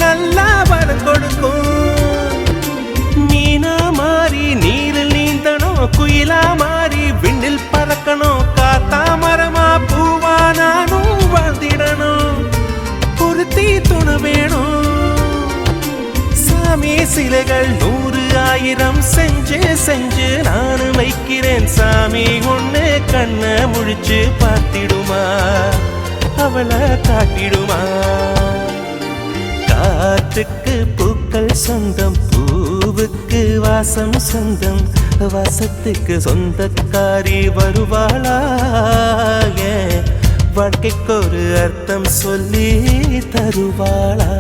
நல்லா வரம் கொடுக்கும் மீனா மாறி நீரில் நீந்தணும் குயிலா மாறி விண்ணில் பறக்கணும் காத்தா மரமா பூவா நானும் வாழ்ந்திடணும் பொருத்தி துணை வேணும் சாமி சிலைகள் 100,000 செஞ்சு நானு வைக்கிறேன் சாமி ஒண்ணு கண்ண முழிச்சு பார்த்திடுமா அவளை காட்டிடுமா காற்றுக்கு பூக்கள் சொந்தம் பூவுக்கு வாசம் சொந்தம் வாசத்துக்கு சொந்தக்காரி வருவாளா ஏன் வாழ்க்கைக்கு ஒரு அர்த்தம் சொல்லி தருவாளா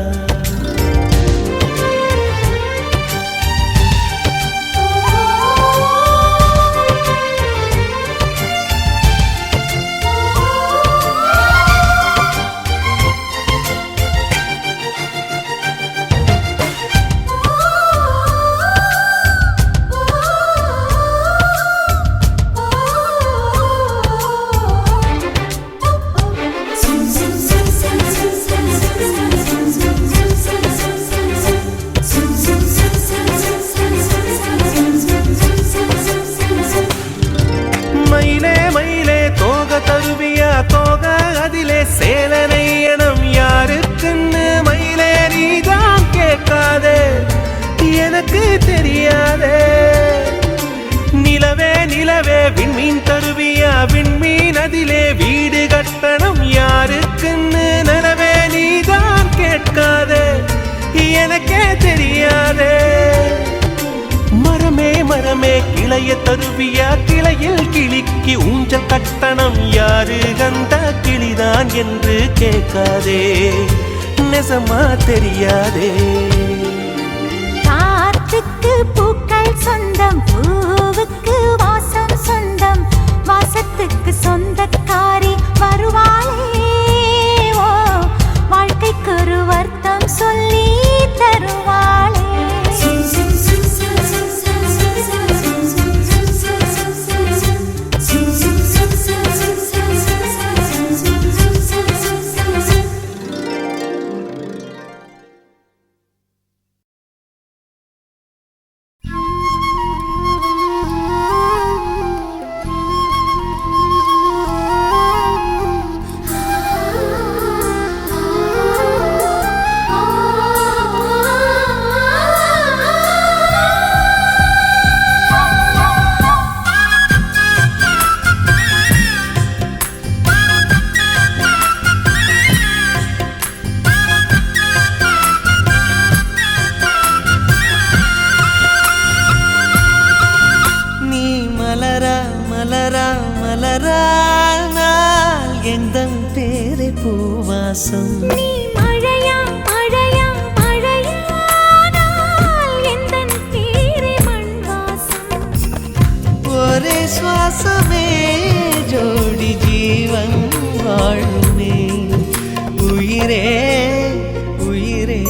சேலனையனம் யாருக்குன்னு மயிலே நீதான் கேட்காதே எனக்கு தெரியாதே நிலவே நிலவே விண்மீன் தருவியா விண்மீன் அதிலே வீடு கட்டணம் யாருக்குன்னு நிலவே நீதான் கேட்காதே எனக்கே தெரியாதே மரமே மரமே கிளைய தருவியா கிளையில் கிளிக்கு ஊஞ்சல் கட்டணம் யாரு கந்த கிளிதான் என்று கேட்காதே நெசமா தெரியாதே காற்றுக்கு பூக்கள் சொந்தம் பூவுக்கு வாசம் சொந்தம் வாசத்துக்கு சொந்தக்காரி வருவாளே ஓ வாழ்க்கைக்கு ஒரு அர்த்தம் சொல்லி தருவாளே மலரானால் எந்தன் பேரை பூவாசம் நீ மழையா மழையா மழையானால் எந்தன் பேரை மண் வாசம் ஒரே சுவாசமே ஜோடி ஜீவன் வாழுமே உயிரே உயிரே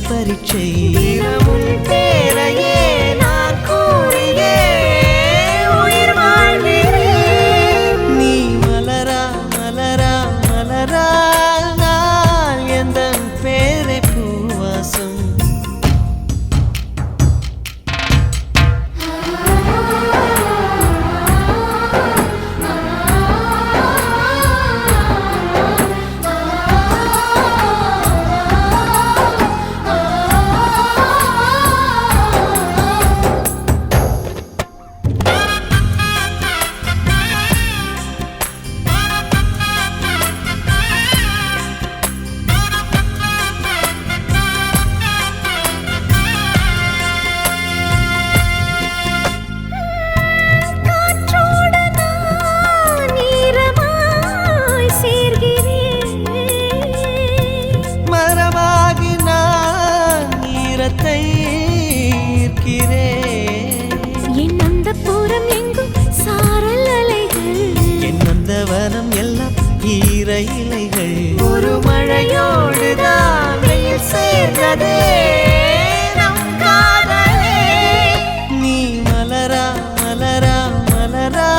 பரீட்சை தினமும் பேரையே நான் கூறியே உயிர் வாழ்கிறேன். நீ மலரா மலரா மலரா நான் எந்தன் பேரை பூவாசம் காற்றோடு நான் ஈரமாய் சேர்கிறேன். மரமாகி நான் ஈரத்தை ஈர்க்கிறேன். என் அந்தப்புறம் எங்கும் சாரல் அலைகள். என் நந்தவனம் எல்லாம் ஈர இலைகள். ஒரு மழையோடுதான் வெயில் சேர்ந்ததே நம் காதலே. நீ மலரா மலரா மலரா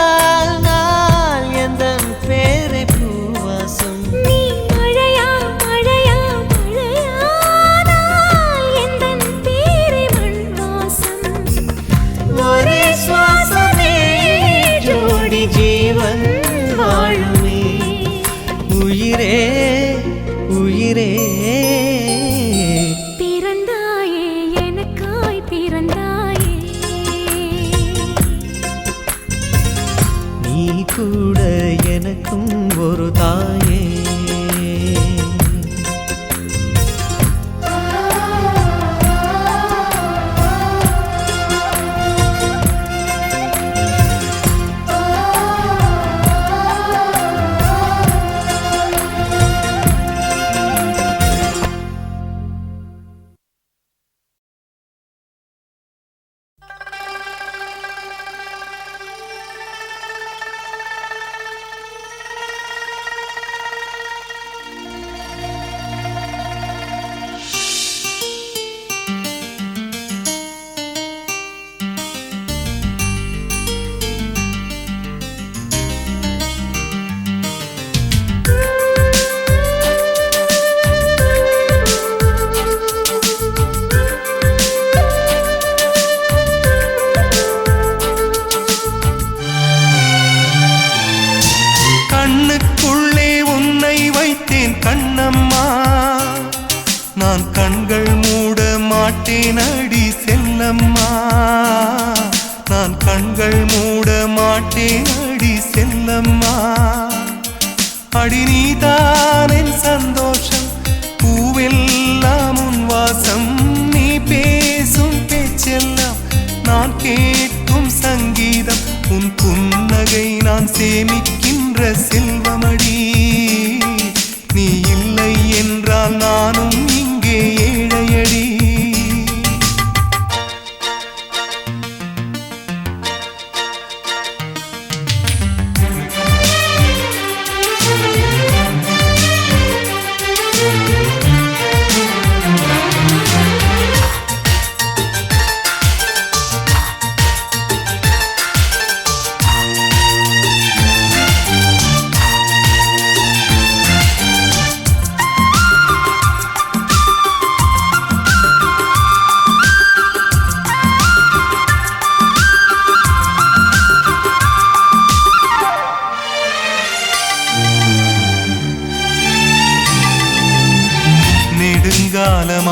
நான் எந்தன் பேரை பூவாசம் நீ மழையா மழையா மழையானால் எந்தன் பேரை மண் வாசம். ஒரே சுவாசமே ஜோடி ஜீவன் வாழுமே. உயிரே உயிரே பிறந்தாயே எனக்காய் பிறந்தாயே. நீ கூட எனக்கும் ஒரு தாயே. கண்ணுக்குள்ளே உன்னை வைத்தேன் கண்ணம்மா, நான் கண்கள் மூட மாட்டேன் அடி செல்லம்மா. நான் கண்கள் மூட மாட்டேன் அடி செல்லம்மா. அடி நீதான் என் சந்தோஷம், பூவெல்லாம் உன் வாசம். நீ பேசும் பேச்செல்லாம் நான் கேட்கும் சங்கீதம். உன் புன்னகை நான் சேமிக்கின்ற செல்வமடி. நீ இல்லை என்றால் நானும் இங்கே ஏழையடி.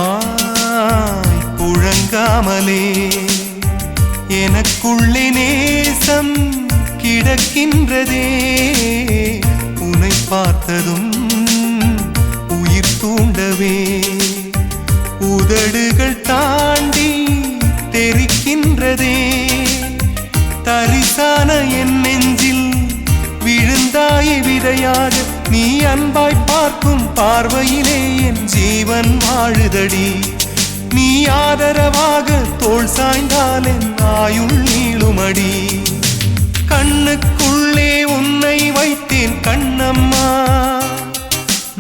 நெடுங்காலமாய் புழங்காமலே எனக்குள்ளே நேசம் கிடக்கின்றதே. உன்னை பார்த்ததும் உயிர் தூண்டவே உதடுகள் தாண்டி தெரிக்கின்றதே. தரிசான என் நெஞ்சில் விழுந்தாய் விதையாக. நீ அன்பாய் பார்க்கும் பார்வையிலே என் ஜீவன் வாழுதடி. நீ ஆதரவாக தோள் சாய்ந்தால் என் ஆயுள் நீளுமடி. கண்ணுக்குள்ளே உன்னை வைத்தேன் கண்ணம்மா,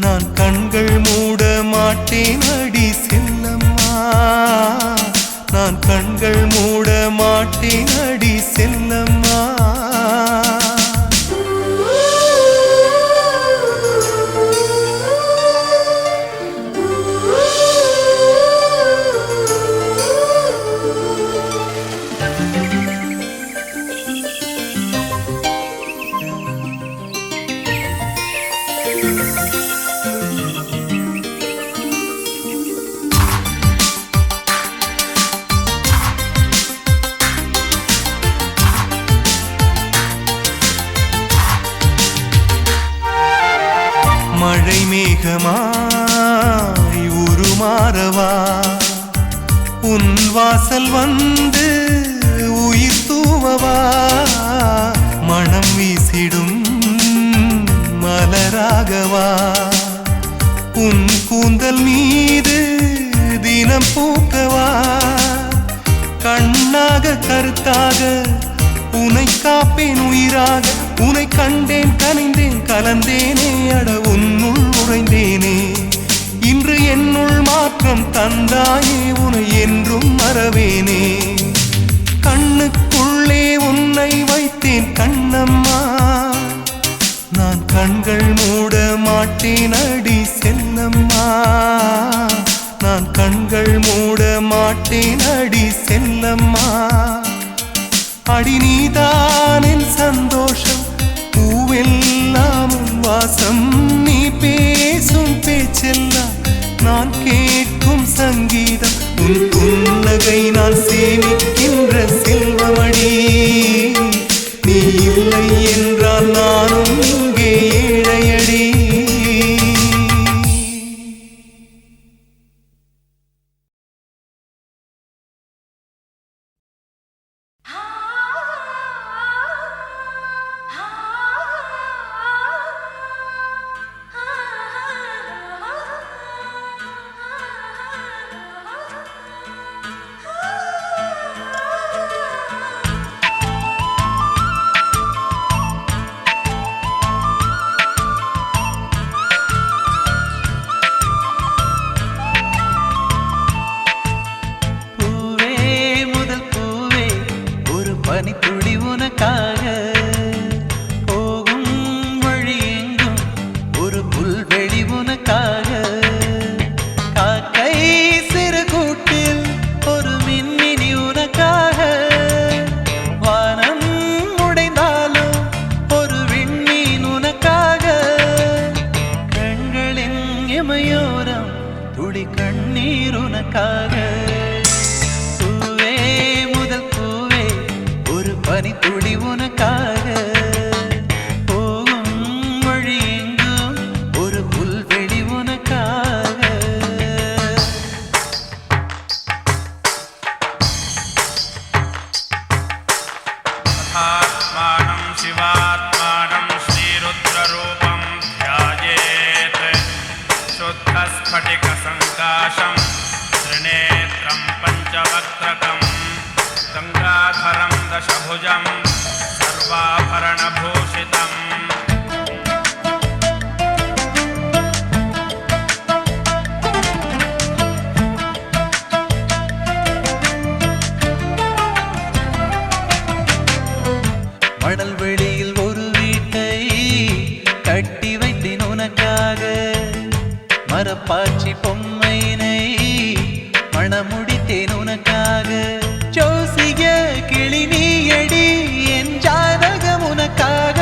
நான் கண்கள் மூட மாட்டேன் அடி செல்லம்மா. மாட்டேன் அடி செல்லம்மா. மழை மேகமாய் உருமாறவா, உன் வாசல் வந்து உயிர் தூவவா, மனம் வீசிடும் மலராகவா, உன் கூந்தல் மீது தினம் பூக்கவா, கண்ணாக கருத்தாக உனை காப்பேன் உயிராக, உனை கண்டேன் கனிந்தேன் கலந்தேனே அட உன்னுள் உறைந்தேனே, இன்று என்னுள் மாற்றம் தந்தாயே உனை என்றும் மறவேனே, கண்ணுக்குள்ளே உன்னை வைத்தேன் கண்ணம்மா, நான் கண்கள் மூட மாட்டேன் அடி செல்லம்மா, நான் கண்கள் மூட மாட்டேன் அடி செல்லம்மா. அடி நீதான் என் சந்தோஷம், பூவெல்லாம் உன் வாசம், நீ பேசும் பேச்செல்லாம் நான் கேட்கும் சங்கீதம், உன் புன்னகை நான் சேமிக்கின்ற செல்வமடி, நீ இல்லை என்றால் நானும் இங்கே ஏழையடி. பனித்துளி உனக்காக, போகும் வழி எங்கும் ஒரு புல்வெளி உனக்காக, காக்கை சிறு கூட்டில் ஒரு மின்மினி உனக்காக, வானம் உடைந்தாலும் ஒரு விண்மீன் உனக்காக, கண்களின் இமையோரம் துளி கண்ணீர் உனக்காக, பனித்துளி உனக்காக, போகும் வழி எங்கும் ஒரு புல்வெளி உனக்காக. ஆத்மானம் சிவாத்மானம் ஸ்ரீருத்ரரூபம் த்யாயேத், சுத்தஸ்படிக சங்காசம் த்ரிநேத்ரம் பஞ்சவக்த்ரகம், गंगाधरं दशभुजं सर्वाभरणभूषितम्. மணல் வெளியில் ஒரு வீட்டை கட்டி வைத்தேன் உனக்காக, மரப்பாச்சி பொம்மையினை மணமுடித்தேன் உனக்காக, ஜோசிய கிளி நீயடி என் ஜாதகம் உனக்காக,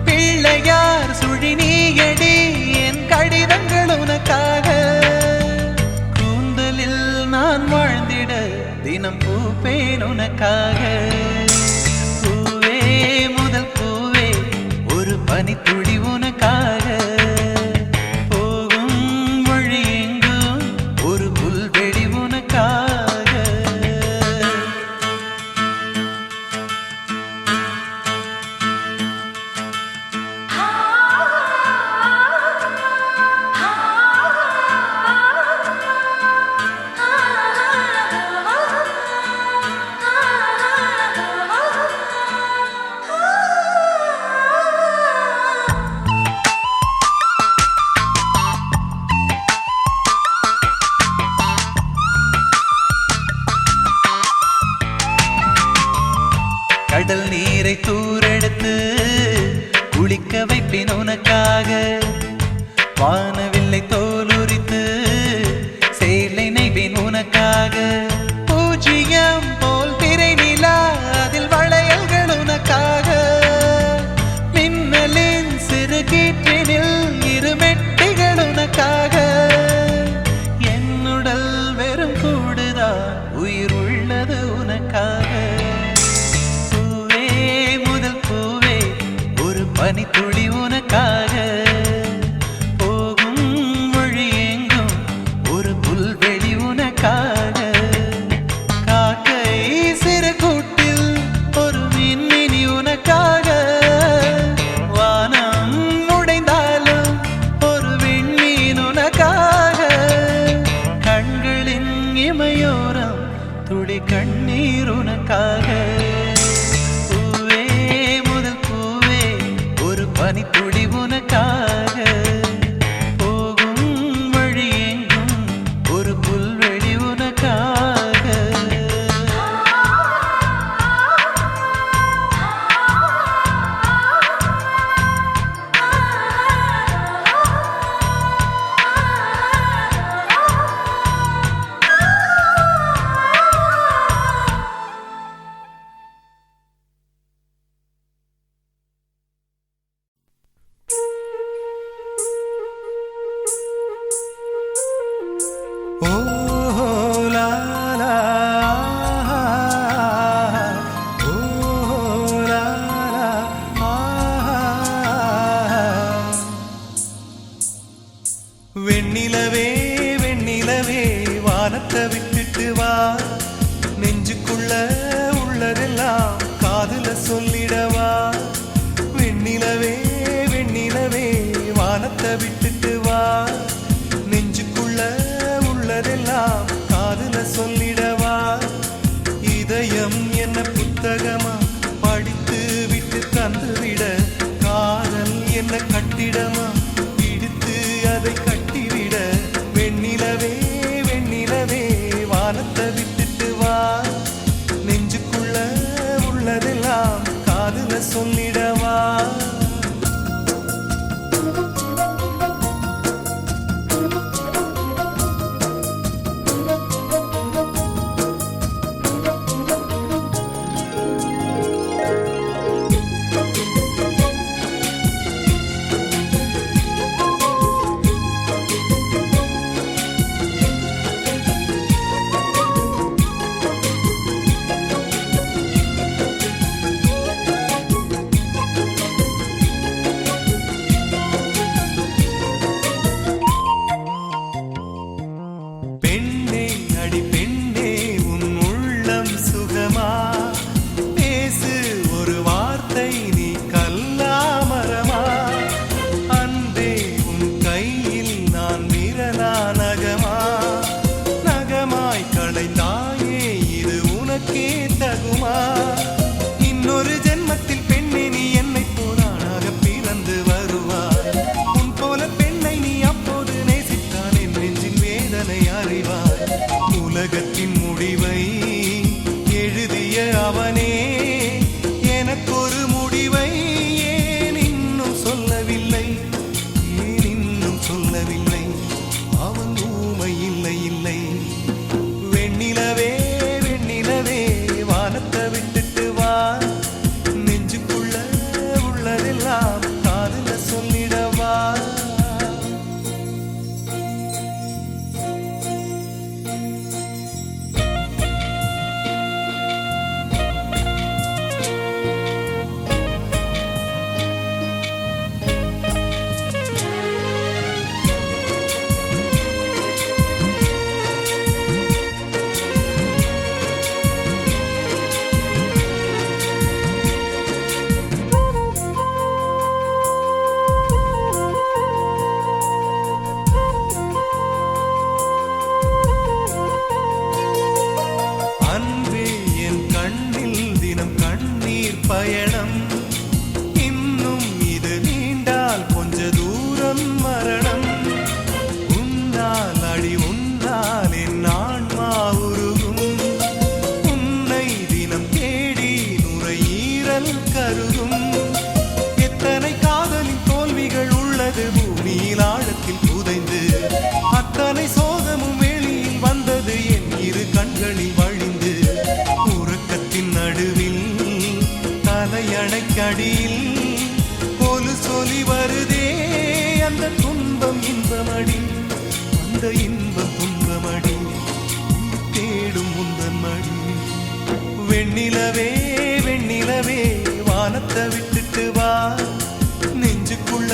பிள்ளையார் சுழி நீயடி என் கடிதங்கள் உனக்காக, கூந்தலில் நான் வாழ்ந்திட தினம் பூப்பேன் உனக்காக, பூவே முதல் பூவே ஒரு பனித்துளி உனக்காக, போகும் வழி எங்கும் ஒரு புல்வெளி உனக்காக. ah உனக்காக வானவில்லை தோலுரித்து சேலை நெய்வேன் உனக்காக பூஜ்ஜியம் போல் பிறை நிலா அதில் வளையல்கள் உனக்காக மின்னலின் சிறு கீற்றினில் இருமெட்டிகள் உனக்காக என்னுடல் வெறும் கூடுதான் உயிர் உள்ளது உனக்காக பூவே முதல் பூவே ஒரு பனித்துளி உனக்காக போகும் வழி எங்கும் ஒரு புல்வெளி உனக்காக காக்கை சிறு கூட்டில் ஒரு மின்மினி உனக்காக வானம் உடைந்தாலும் ஒரு விண்மீன் உனக்காக கண்களின் இமையோரம் துளி கண்ணீர் உனக்காக பூவே முதல் பூவே ஒரு பனித்துளி உனக்காக போகும் வழி எங்கும் ஒரு புல்வெளி உனக்காக ஓ லா லா ஓ லா லா வெண்ணிலவே வெண்ணிலவே வானத்தை விட்டுட்டு வா நெஞ்சுக்குள்ள உள்ளதெல்லாம் காதுல சொல்லிடவா வெண்ணிலவே வெண்ணிலவே வானத்தை விட்டுட்டு வா நெஞ்சுக்குள்ள உள்ளதெல்லாம் காதுல சொல்லிடவா இதயம் என்ன புத்தகமா படித்து விட்டு தந்துவிட காதல் என்ன கட்டிடமா இடித்து அதை கட்டிவிட வெண்ணிலவே வெண்ணிலவே வானத்தை விட்டுட்டு வா நெஞ்சுக்குள்ள உள்ளதெல்லாம் காதுல சொல்லிடவா பெண்ணே அடி பெண்ணே உன் உள்ளம் சுகமா பேசு ஒரு வார்த்தை நீ கல்லாமரமா அன்பே உன் கையில் நான் விரலா நகமா நகமாய் களைந்தாயே இது உனக்கே தகுமா இன்னொரு ஜென்மத்தில் பெண்ணே நீ என்னை போனாக பிறந்து வருவாய் உன் போல பெண்ணை நீ அப்போது நேசித்தான் என் நெஞ்சின் வேதனை அறிவாய் உலகத்தின் முடிவை எழுதிய அவனே எனக்கொரு முடிவை ஏன் இன்னும் சொல்லவில்லை ஏன் இன்னும் சொல்லவில்லை அவன் ஊமை இல்லை இல்லை வெண்ணிலவே வெண்ணிலவே வானத்தை விட்டுட்டு வா நெஞ்சுக்குள்ள உள்ளதெல்லாம் காதுல சொல்லிடவா அன்பே என் கண்ணில் தினம் கண்ணீர் பயணம் இன்னும் இது நீண்டால் கொஞ்ச தூரம் மரணம் உன்னால் அடி உன்னால் என் ஆன்மா உருகும் உன்னை தினம் தேடி நுரையீரல் கருகும் எத்தனை காதலின் தோல்விகள் உள்ளது வந்த துன்பம் இன்பமடி, அந்த இன்பம் துன்பமடி, தேடும் முந்தன் மடி. வெண்ணிலவே வெண்ணிலவே வானத்தை விட்டுட்டு வா, நெஞ்சுக்குள்ள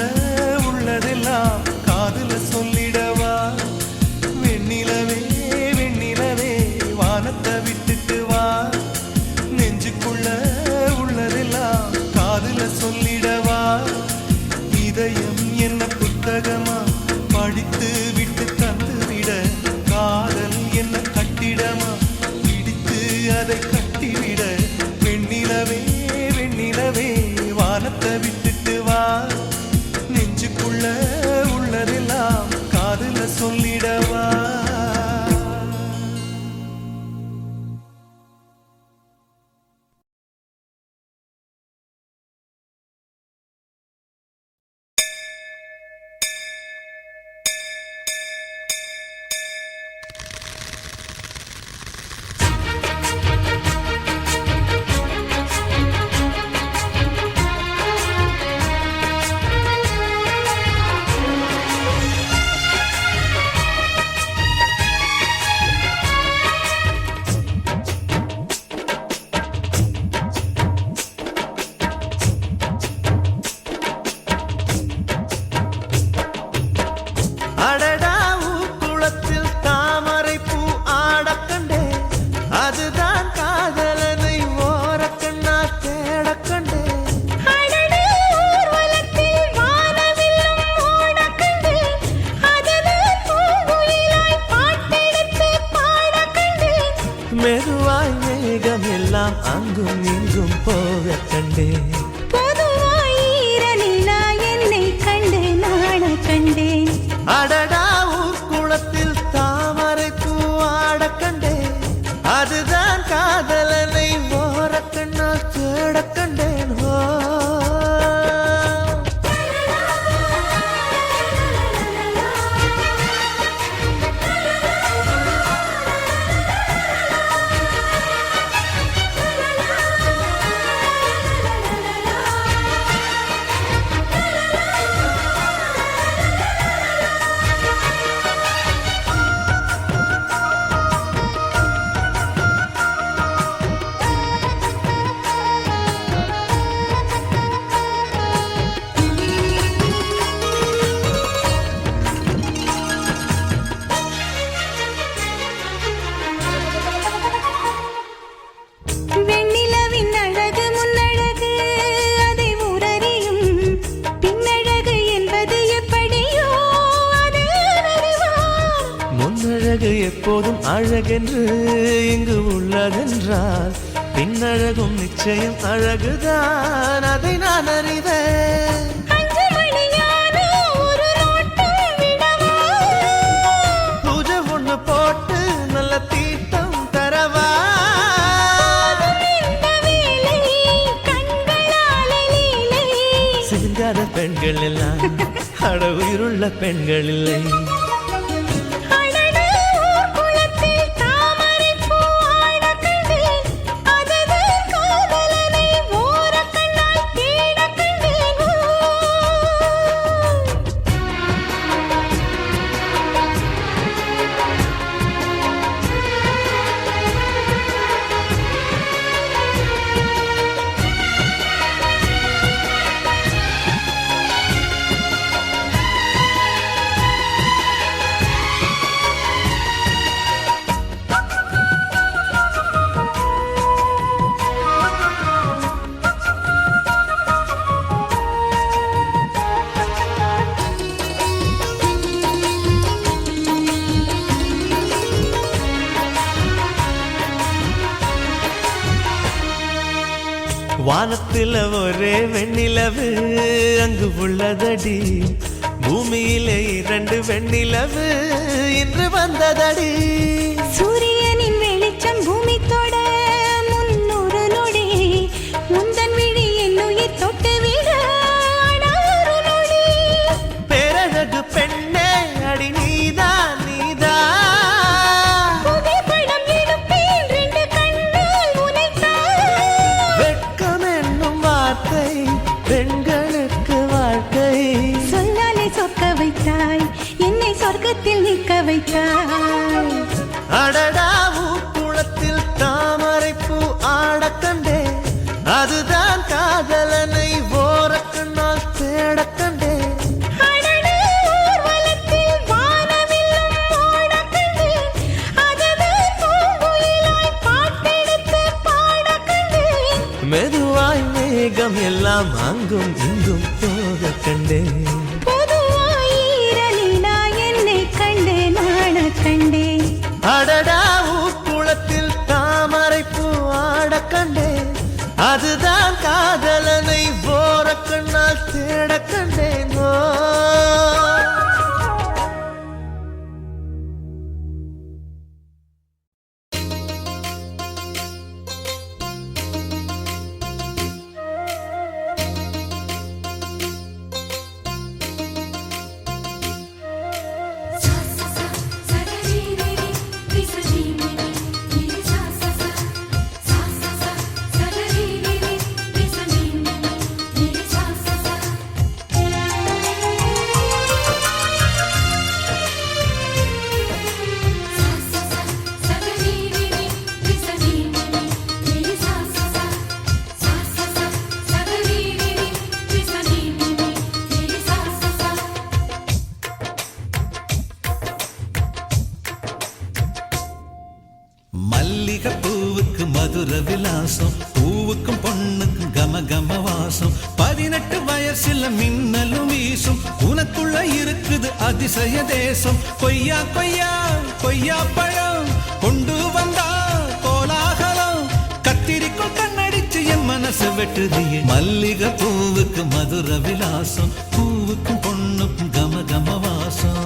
உள்ளதெல்லாம் காதுல சொல்லிடவா. வெண்ணிலவே வெண்ணிலவே வானத்தை விட்டுட்டு வா, நெஞ்சுக்குள்ள உள்ளதெல்லாம் காதுல சொல்லிடவா. இதயம் என்ன புத்தகமா படித்து விட்டு தந்து விட, காதல் என்ன கட்டிடமா பிடித்து அதை கட்டிவிட. வெண்ணிலவே வெண்ணிலவே வானத்தை விட்டுட்டு வா, நெஞ்சுக்குள்ள உள்ளதெல்லாம் காதுல சொல்லிடவா. அடடா குளத்தில் தாமரை பூ ஆடக்கண்டே, அதுதான் காதலனை ஓரக்கண்ணா தேடக்கண்டே. அடடே ஊர்வலத்தில் வானவில்லும் ஓடக்கண்டேன், அதுதான் பூங்குயிலாய் பாட்டெடுத்து பாடக்கண்டேன். மெதுவாய் மேகம் எல்லாம் அங்கும் இங்கும் போக கண்டேன். பொதுவாய் ஈரநிலா என்னை கண்டு நாட கண்டேன். அடடா குளத்தில் தாமரை பூ ஆடக்கண்டே, அதுதான் காதலனை ஓரக்கண்ணா தேடக்கண்டேன். வெண்ணிலவின் அழகு முன்னழகு அதை உரறியும், பின்னழகு என்பது எப்படியோ அதை அறிவார். முன்னழகு எப்போதும் அழகென்று இங்கு உள்ளதென்றால், பின்னழகும் நிச்சயம் அழகுதான், அதை நான் அறிவேன். 5 மணியான ஒரு நோட்டம் விடவா, பூஜை ஒண்ணு போட்டு நல்ல தீட்டம் தரவா. இந்த வேலை கண்களாலே லீலை. சிங்கார பெண்கள் எல்லாம் அட உயிருள்ள பெண்கள் இல்லை. அடடே ஊர்குளத்தில் தாமரை பூ ஆடக்கண்டேன், அதுதான் காதலனை ஓரக்கண்ணால் தேடக்கண்டேன். வானத்தில் ஒரே வெண்ணிலவு அங்கு உள்ளதடி, பூமியிலே 2 வெண்ணிலவு இன்று வந்ததடி. சூரியனின் வெளிச்சம் பூமி தொட முன்னொரு நொடி, முந்தன் விழி என் உயிர் தொட்டு விட அடாறு நொடி. பேரழகு பெண்ணே அடி நீதான் நீதான், புகைப்படம் எடுப்பேன் 2 கண்ணால் உனைத்தான். வெட்கம் என்னும் வார்த்தை பெண்களுக்கு வாழ்க்கை, சொல்லாலே சொக்க வைத்தாய், என்னை சொர்க்கத்தில் நிற்க வைத்தாய். அடடா குளத்தில் தாமரை பூ ஆடக் கண்டே, அதுதான் காதலனை ஓரக்கண்ணால் தேடக் கண்டே. அடடா ஊர்வலத்தில் வானவில்லும் ஓடக் கண்டேன், அதுதான் பூங்குயிலாய் பாட்டெடுத்து பாடக் கண்டேன். மெதுவாய் மேகம் எல்லாம் அங்கும் இங்கும் போக கண்டே. பொதுவாய் ஈரலினா என்னை கண்டே நாணக் கண்டேன். அடடா குளத்தில் தாமரை பூ ஆடக் கண்டே, அதுதான் காதலனை ஓரக்கண்ணால் தேடக் கண்டேனோ. மல்லிகைப்பூவுக்கு மதுர விலாசம், பூவுக்கும் பொண்ணுக்கும் கம கம வாசம். 18 வயசுல மின்னலும் வீசும், உனக்குள்ள இருக்குது அதிசய தேசம். கொய்யா கொய்யா கொய்யா பழம் கொண்டு வந்தா கோலாகலம், கத்திரிக்கோள் கண்ணடிச்சு என் மனசு வெட்டுதியே. மல்லிகைப்பூவுக்கு மதுர விலாசம், பூவுக்கும் பொண்ணுக்கும் கம கம வாசம்.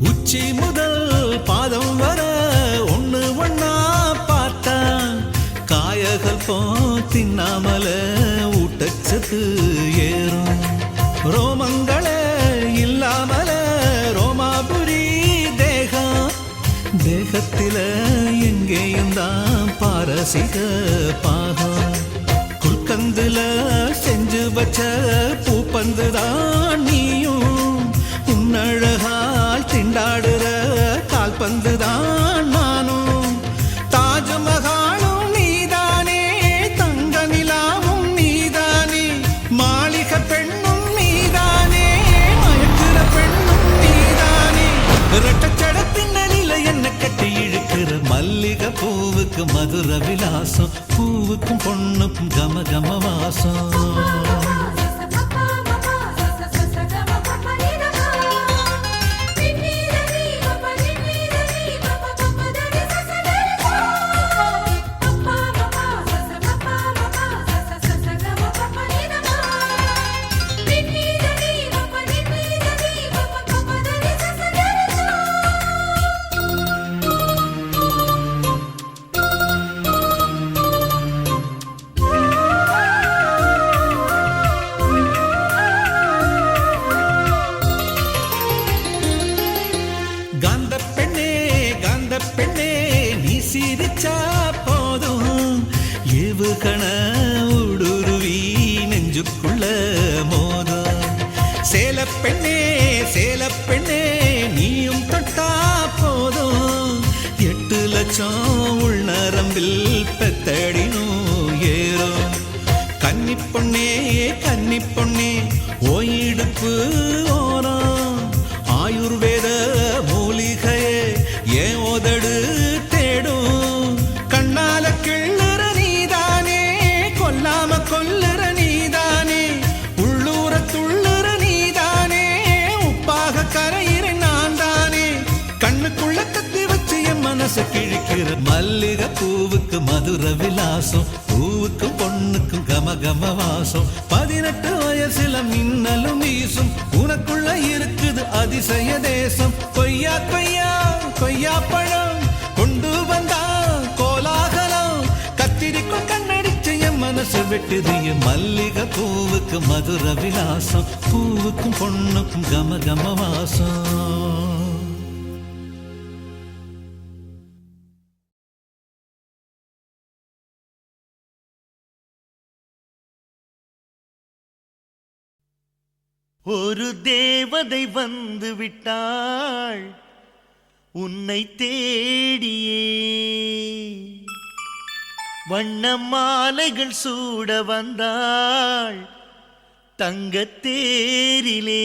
உச்சி முதல் பாதம் வர ஒண்ணு ஒண்ணா பார்த்தா, காயகள் போ தின்னாமல ஊட்டச்சத்து ஏறும். ரோமங்களே இல்லாமல ரோமாபுரி தேகம், தேகத்தில எங்கேயும் தான் பாரசீக பாகம். குல்கந்துல செஞ்சு வச்ச பூப்பந்துதான் நீயும், உன்னழகால் திண்டாடுற கால்பந்துதான் நானும். தாஜ்மஹாலும் நீதானே, தங்க நிலாவும் நீதானே, மாளிகை பெண்ணும் நீதானே, மயக்குற பெண்ணும் நீதானே. இரட்டச்சட பின்னணியில என்ன கட்டி இழுக்கிற மல்லிகை பூவுக்கு மதுர விலாசம், பூவுக்கும் பொண்ணுக்கும் கம கம வாசம். சிரிச்சா போதும் ஏவுகண ஊடுருவி நெஞ்சுக்குள்ள மோதும். சேலப்பெண்ணே சேலப்பெண்ணே நீயும் தொட்டா போதும் 8 லட்சம் உள்நரம்பில் பெத்தடினும் ஏறும். கன்னிப்பொண்ணே கன்னிப்பொண்ணே ஓயிடுப்பு ஓரம் ஆயுர்வேத மூலிகையே ஏன் உதடு தேடும். கண்ணால கிள்ளு துடிக்கிற மல்லிகை பூவுக்கு மதுர விலாசம், பூவுக்கும் பொண்ணுக்கும் கம கம வாசம். 18 வயசுல மின்னலும் வீசும், உனக்குள்ள இருக்குது அதிசய தேசம். கொய்யா கொய்யா கொய்யா பழம் கொண்டு வந்தா கோலாகலம், கத்திரிக்கும் கண்ணடிச்ச என் மனசு வெட்டுது. மல்லிகை பூவுக்கு மதுர விலாசம், பூவுக்கும் பொண்ணுக்கும் கம கம வாசம். ஒரு தேவதை வந்து விட்டாள் உன்னை தேடியே, வண்ண மாலைகள் சூட வந்தாள் தங்கத் தேரிலே.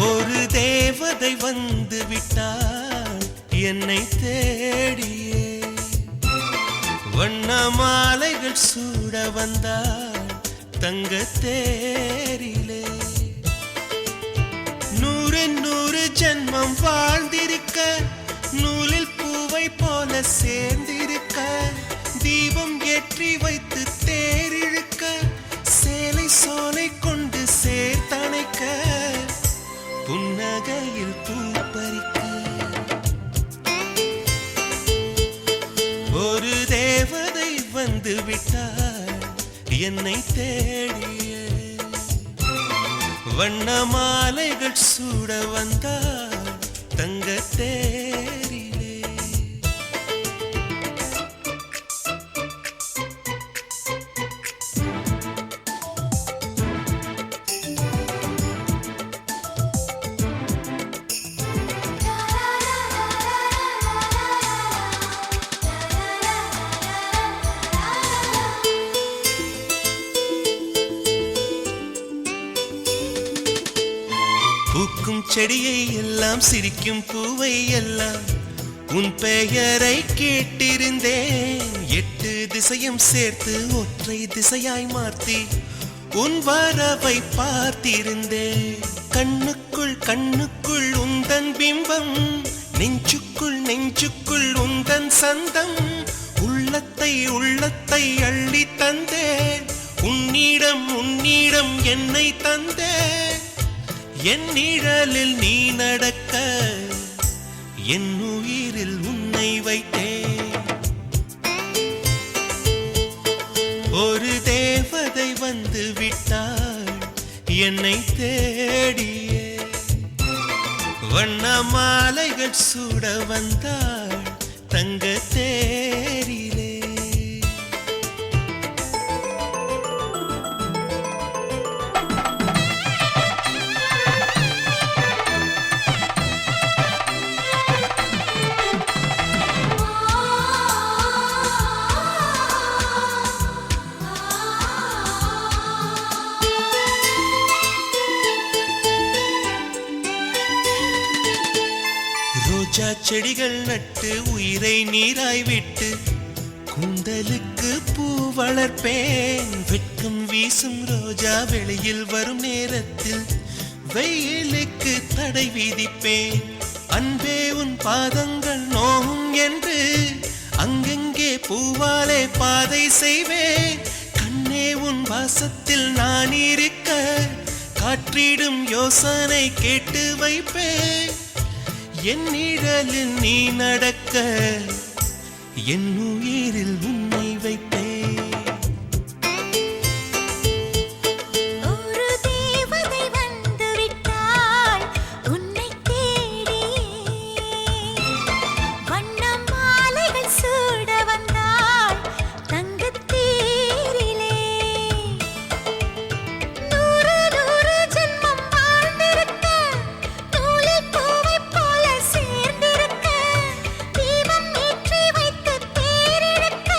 ஒரு தேவதை வந்து விட்டாள் என்னை தேடியே, வண்ண மாலைகள் சூட வந்தாள் தங்கத் தேரிலே. 100 ஜென்மம் வாழ்ந்திருக்க, நூலில் பூவை போல சேர்ந்திருக்க, தீபம் ஏற்றி வைத்து தேரிழுக்க, சேலை சோலை கொண்டு சேர்த்தணைக்க, புன்னகையில் பூப்பறிக்க. ஒரு தேவதை வந்து விட்டாள் என்னை தேடிய, வண்ண மாலைகள் சூட வந்தாள் தங்கத் தேரிலே. பூக்கும் செடியை எல்லாம் சிரிக்கும் பூவை எல்லாம் உன் பெயரை கேட்டிருந்தேன். 8 திசையும் சேர்த்து ஒற்றை திசையாய் மாற்றி உன் வரவை பார்த்திருந்தேன். கண்ணுக்குள் கண்ணுக்குள் உந்தன் பிம்பம், நெஞ்சுக்குள் நெஞ்சுக்குள் உந்தன் சந்தம். உள்ளத்தை உள்ளத்தை அள்ளி தந்தேன், உன்னிடம் உன்னிடம் என்னை தந்தேன். என் நிழலில் நீ நடக்க, என் உயிரில் உன்னை வைத்தேன். ஒரு தேவதை வந்து விட்டாள் என்னை தேடியே, வண்ண மாலைகள் சூட வந்தாள் தங்கத் தேரிலே. ரோஜா செடிகள் நட்டு உயிரை நீராய் விட்டு, கூந்தலுக்கு பூ வளர்ப்பேன். வெட்கம் வீசும் ரோஜா வெளியில் வரும் நேரத்தில் வெயிலுக்கு தடை விதிப்பேன். அன்பே உன் பாதங்கள் நோகும் என்று அங்கெங்கே பூவாலே பாதை செய்வேன். கண்ணே உன் வாசத்தில் நான் இருக்க, காற்றிடும் யோசனை கேட்டு வைப்பேன். என் நிழலில் நீ நடக்க, என் உயிரில் உன்னை வைத்தேன். ஒரு தேவதை வந்து விட்டாள் உன்னை தேடியே, வண்ண மாலைகள் சூட வந்தாள் தங்கத் தேரிலே. 100 ஜென்மம் வாழ்ந்திருக்க, நூலில் பூவை போல சேர்ந்திருக்க, தீபம் ஏற்றி வைத்து தேரிழுக்க,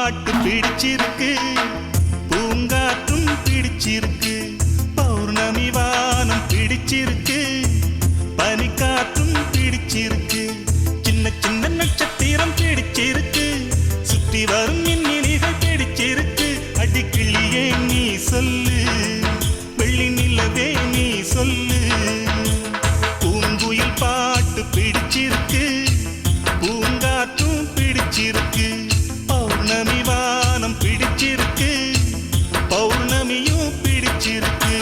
பாட்டு பிடிச்சிருக்கு, பூங்காற்றும் பிடிச்சிருக்கு, பௌர்ணமி வானம் பிடிச்சிருக்கு, பனிக்காற்றும் பிடிச்சிருக்கு, சின்ன சின்ன நட்சத்திரம் பிடிச்சிருக்கு, சுற்றி வரும் மின்மினிகள் பிடிச்சிருக்கு. அடிக்கிளியே நீ சொல்லு, வெள்ளி நிலவே நீ சொல்லு. பூங்குயில் பாட்டு பிடிச்சிருக்கு, பூங்காற்றும் பிடிச்சிருக்கு, பௌர்ணமி வானம் பிடிச்சிருக்கு, பௌர்ணமியும் பிடிச்சிருக்கு.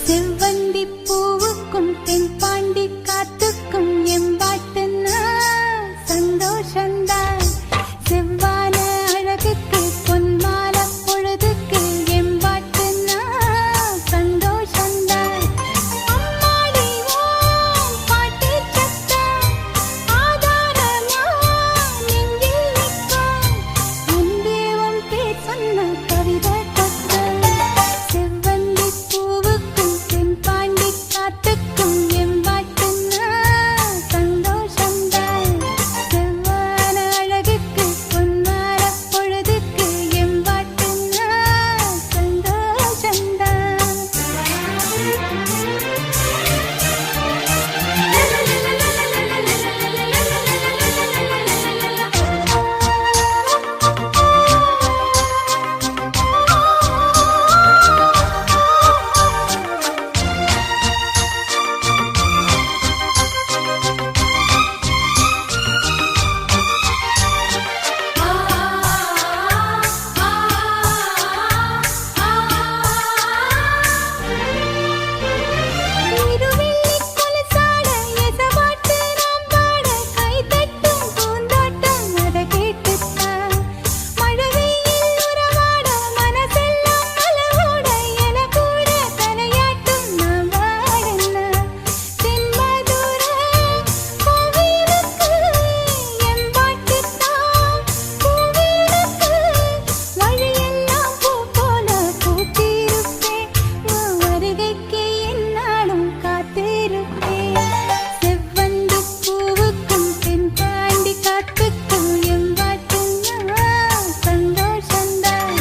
செவ்வந்தி பூவுக்கும் தென்பாண்டி காத்துக்கும் எம்பாட்டுன்னா சந்தோஷந்தான். செவ்வான அழகுக்கு பொன்மால பொழுதுக்கு எம்பாட்டுன்னா சந்தோஷந்தான். அம்மாடி ஓம் பாட்டு சத்தம் ஆதாரமா நெஞ்சில் நிற்கும். அன்பே உன் பேர் சொன்ன கவிதை கொத்தம். செவ்வந்தி பூவுக்கும் தென்பாண்டி காத்துக்கும் எம்பாட்டுன்னா சந்தோஷந்தான். செவ்வான அழகுக்கு பொன்மால பொழுதுக்கு எம்பாட்டுன்னா சந்தோஷந்தான். இருவெள்ளி கொலுசாட எசவாட்டு நாம் பாட கைதட்டும் பூந்தோட்டம் அதை கேட்டுத்தான். மழவெயில் உறவாட மனசெல்லாம் அலவோட என கூட தலையாட்டும் நாம் வாழன்னா. தென்மதுர கோவிலுக்கு எம்பாட்டுத்தான் பூவிலுக்கு வழியெல்லாம் பூ போல பூத்திருப்பேன். உன் வருகைக்கு எந்நாளும் காத்திருப்பேன். செவ்வந்தி பூவுக்கும் தென்பாண்டி காத்துக்கும் எம்பாட்டுன்னா சந்தோஷந்தான்.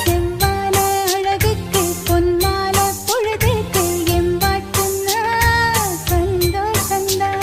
செவ்வான அழகுக்கு பொன்மால பொழுதுக்கு எம்பாட்டுன்னா சந்தோஷந்தான்.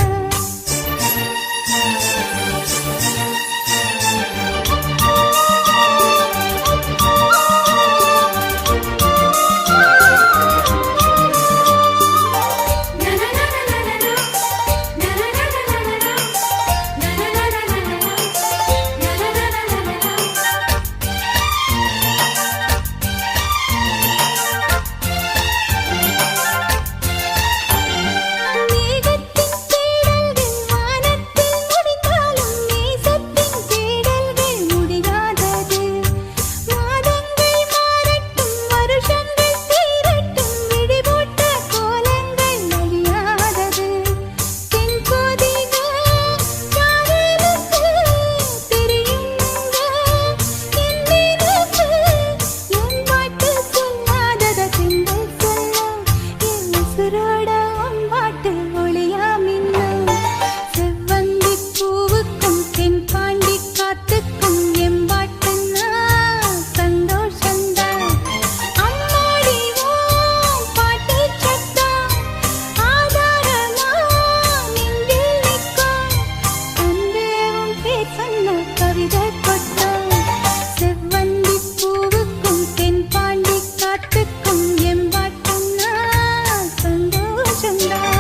மேகத்தின் தேடல்கள் வானத்தில் முடிந்தாலும் நேசத்தின் தேடல்கள் முடியாதது. மாதங்கள் மாறட்டும் வருஷங்கள் தீரட்டும் விழிபோட்ட கோலங்கள் அழியாதது. தென்பொதிக காதலுக்கு தெரியுங்க என் நினைவு. என் பாட்டு சொல்லாதத தென்றல் சொல்லும். என் உசுரோட உன் பாட்டு ஒளியா மின்னும். செவ்வந்தி பூவுக்கும் தென்பாண்டி காத்துக்கும் எம்பாட்டுன்னா சந்தோஷந்தான். அம்மாடி ஓம் பாட்டு சத்தம் ஆதாரமா நெஞ்சில் நிற்கும். அன்பே உன் பேர் சொன்ன கவிதை கொத்தம். செவ்வந்தி பூவுக்கும் தென்பாண்டி காத்துக்கும் எம்பாட்டுன்னா சந்தோஷந்தான்.